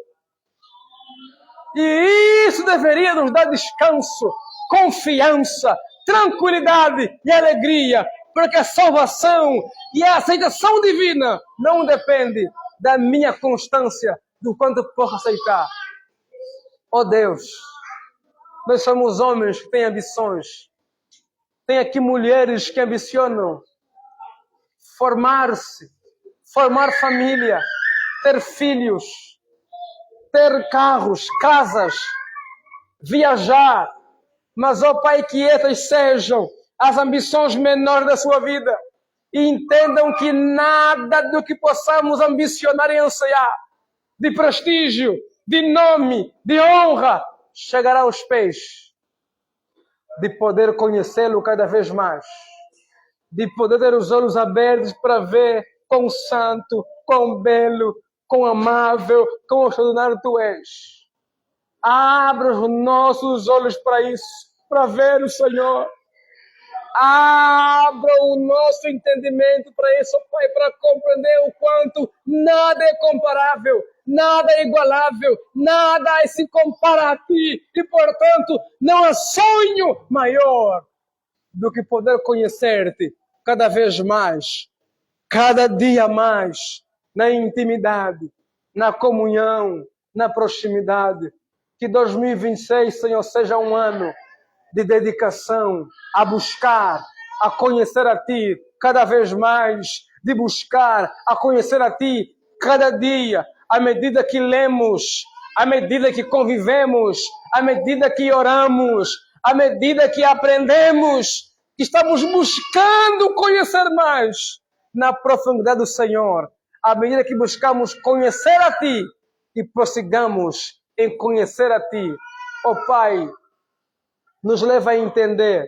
E isso deveria nos dar descanso, confiança, tranquilidade e alegria, porque a salvação e a aceitação divina não depende da minha constância, do quanto eu posso aceitar. Oh Deus, nós somos homens que têm ambições. Tem aqui mulheres que ambicionam formar-se, formar família, ter filhos, ter carros, casas, viajar. Mas, ó Pai, que essas sejam as ambições menores da sua vida. E entendam que nada do que possamos ambicionar e anseiar, de prestígio, de nome, de honra, chegará aos pés de poder conhecê-lo cada vez mais. De poder ter os olhos abertos para ver quão santo, quão belo, quão amável, quão extraordinário Tu és. Abra os nossos olhos para isso, para ver o Senhor. Abra o nosso entendimento para isso, Pai, para compreender o quanto nada é comparável, nada é igualável, nada se compara a Ti. E, portanto, não há sonho maior do que poder conhecer-Te cada vez mais, cada dia mais, na intimidade, na comunhão, na proximidade. Que 2026, Senhor, seja um ano de dedicação a buscar, a conhecer a Ti cada vez mais, de buscar, a conhecer a Ti cada dia, à medida que lemos, à medida que convivemos, à medida que oramos, à medida que aprendemos, que estamos buscando conhecer mais na profundidade do Senhor, à medida que buscamos conhecer a Ti, e prossigamos em conhecer a Ti. Ó Pai, nos leva a entender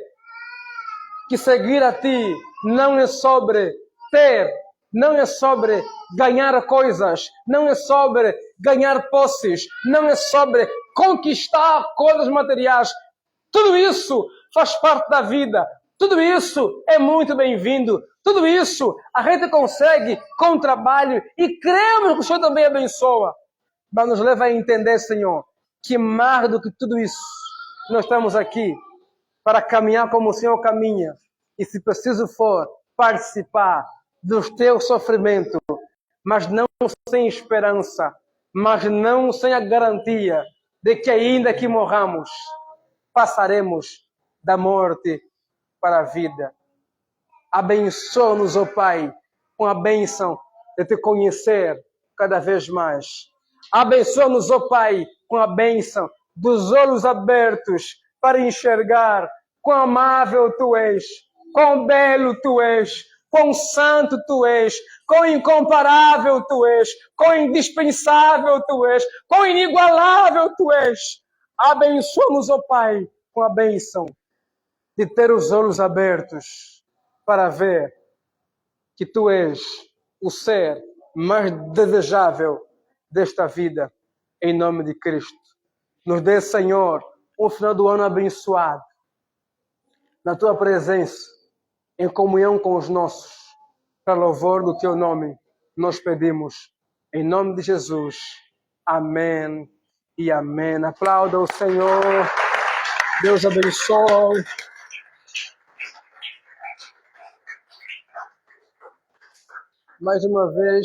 que seguir a Ti não é sobre ter, não é sobre ganhar coisas, não é sobre ganhar posses, não é sobre conquistar coisas materiais. Tudo isso faz parte da vida. Tudo isso é muito bem-vindo. Tudo isso a gente consegue com trabalho e cremos que o Senhor também abençoa. Mas nos leva a entender, Senhor, que mais do que tudo isso, nós estamos aqui para caminhar como o Senhor caminha. E se preciso for, participar dos teus sofrimentos, mas não sem esperança, mas não sem a garantia de que ainda que morramos, passaremos da morte para a vida. Abençoa-nos, ó Pai, com a bênção de Te conhecer cada vez mais. Abençoa-nos, ó Pai, com a bênção dos olhos abertos para enxergar quão amável Tu és, quão belo Tu és, quão santo Tu és, quão incomparável Tu és, quão indispensável Tu és, quão inigualável Tu és. Abençoa-nos, ó Pai, com a bênção de ter os olhos abertos para ver que Tu és o ser mais desejável desta vida, em nome de Cristo. Nos dê, Senhor, um final do ano abençoado, na Tua presença, em comunhão com os nossos, para louvor do Teu nome, nós pedimos, em nome de Jesus. Amém e amém. Aplauda o Senhor. Deus abençoe. Mais uma vez,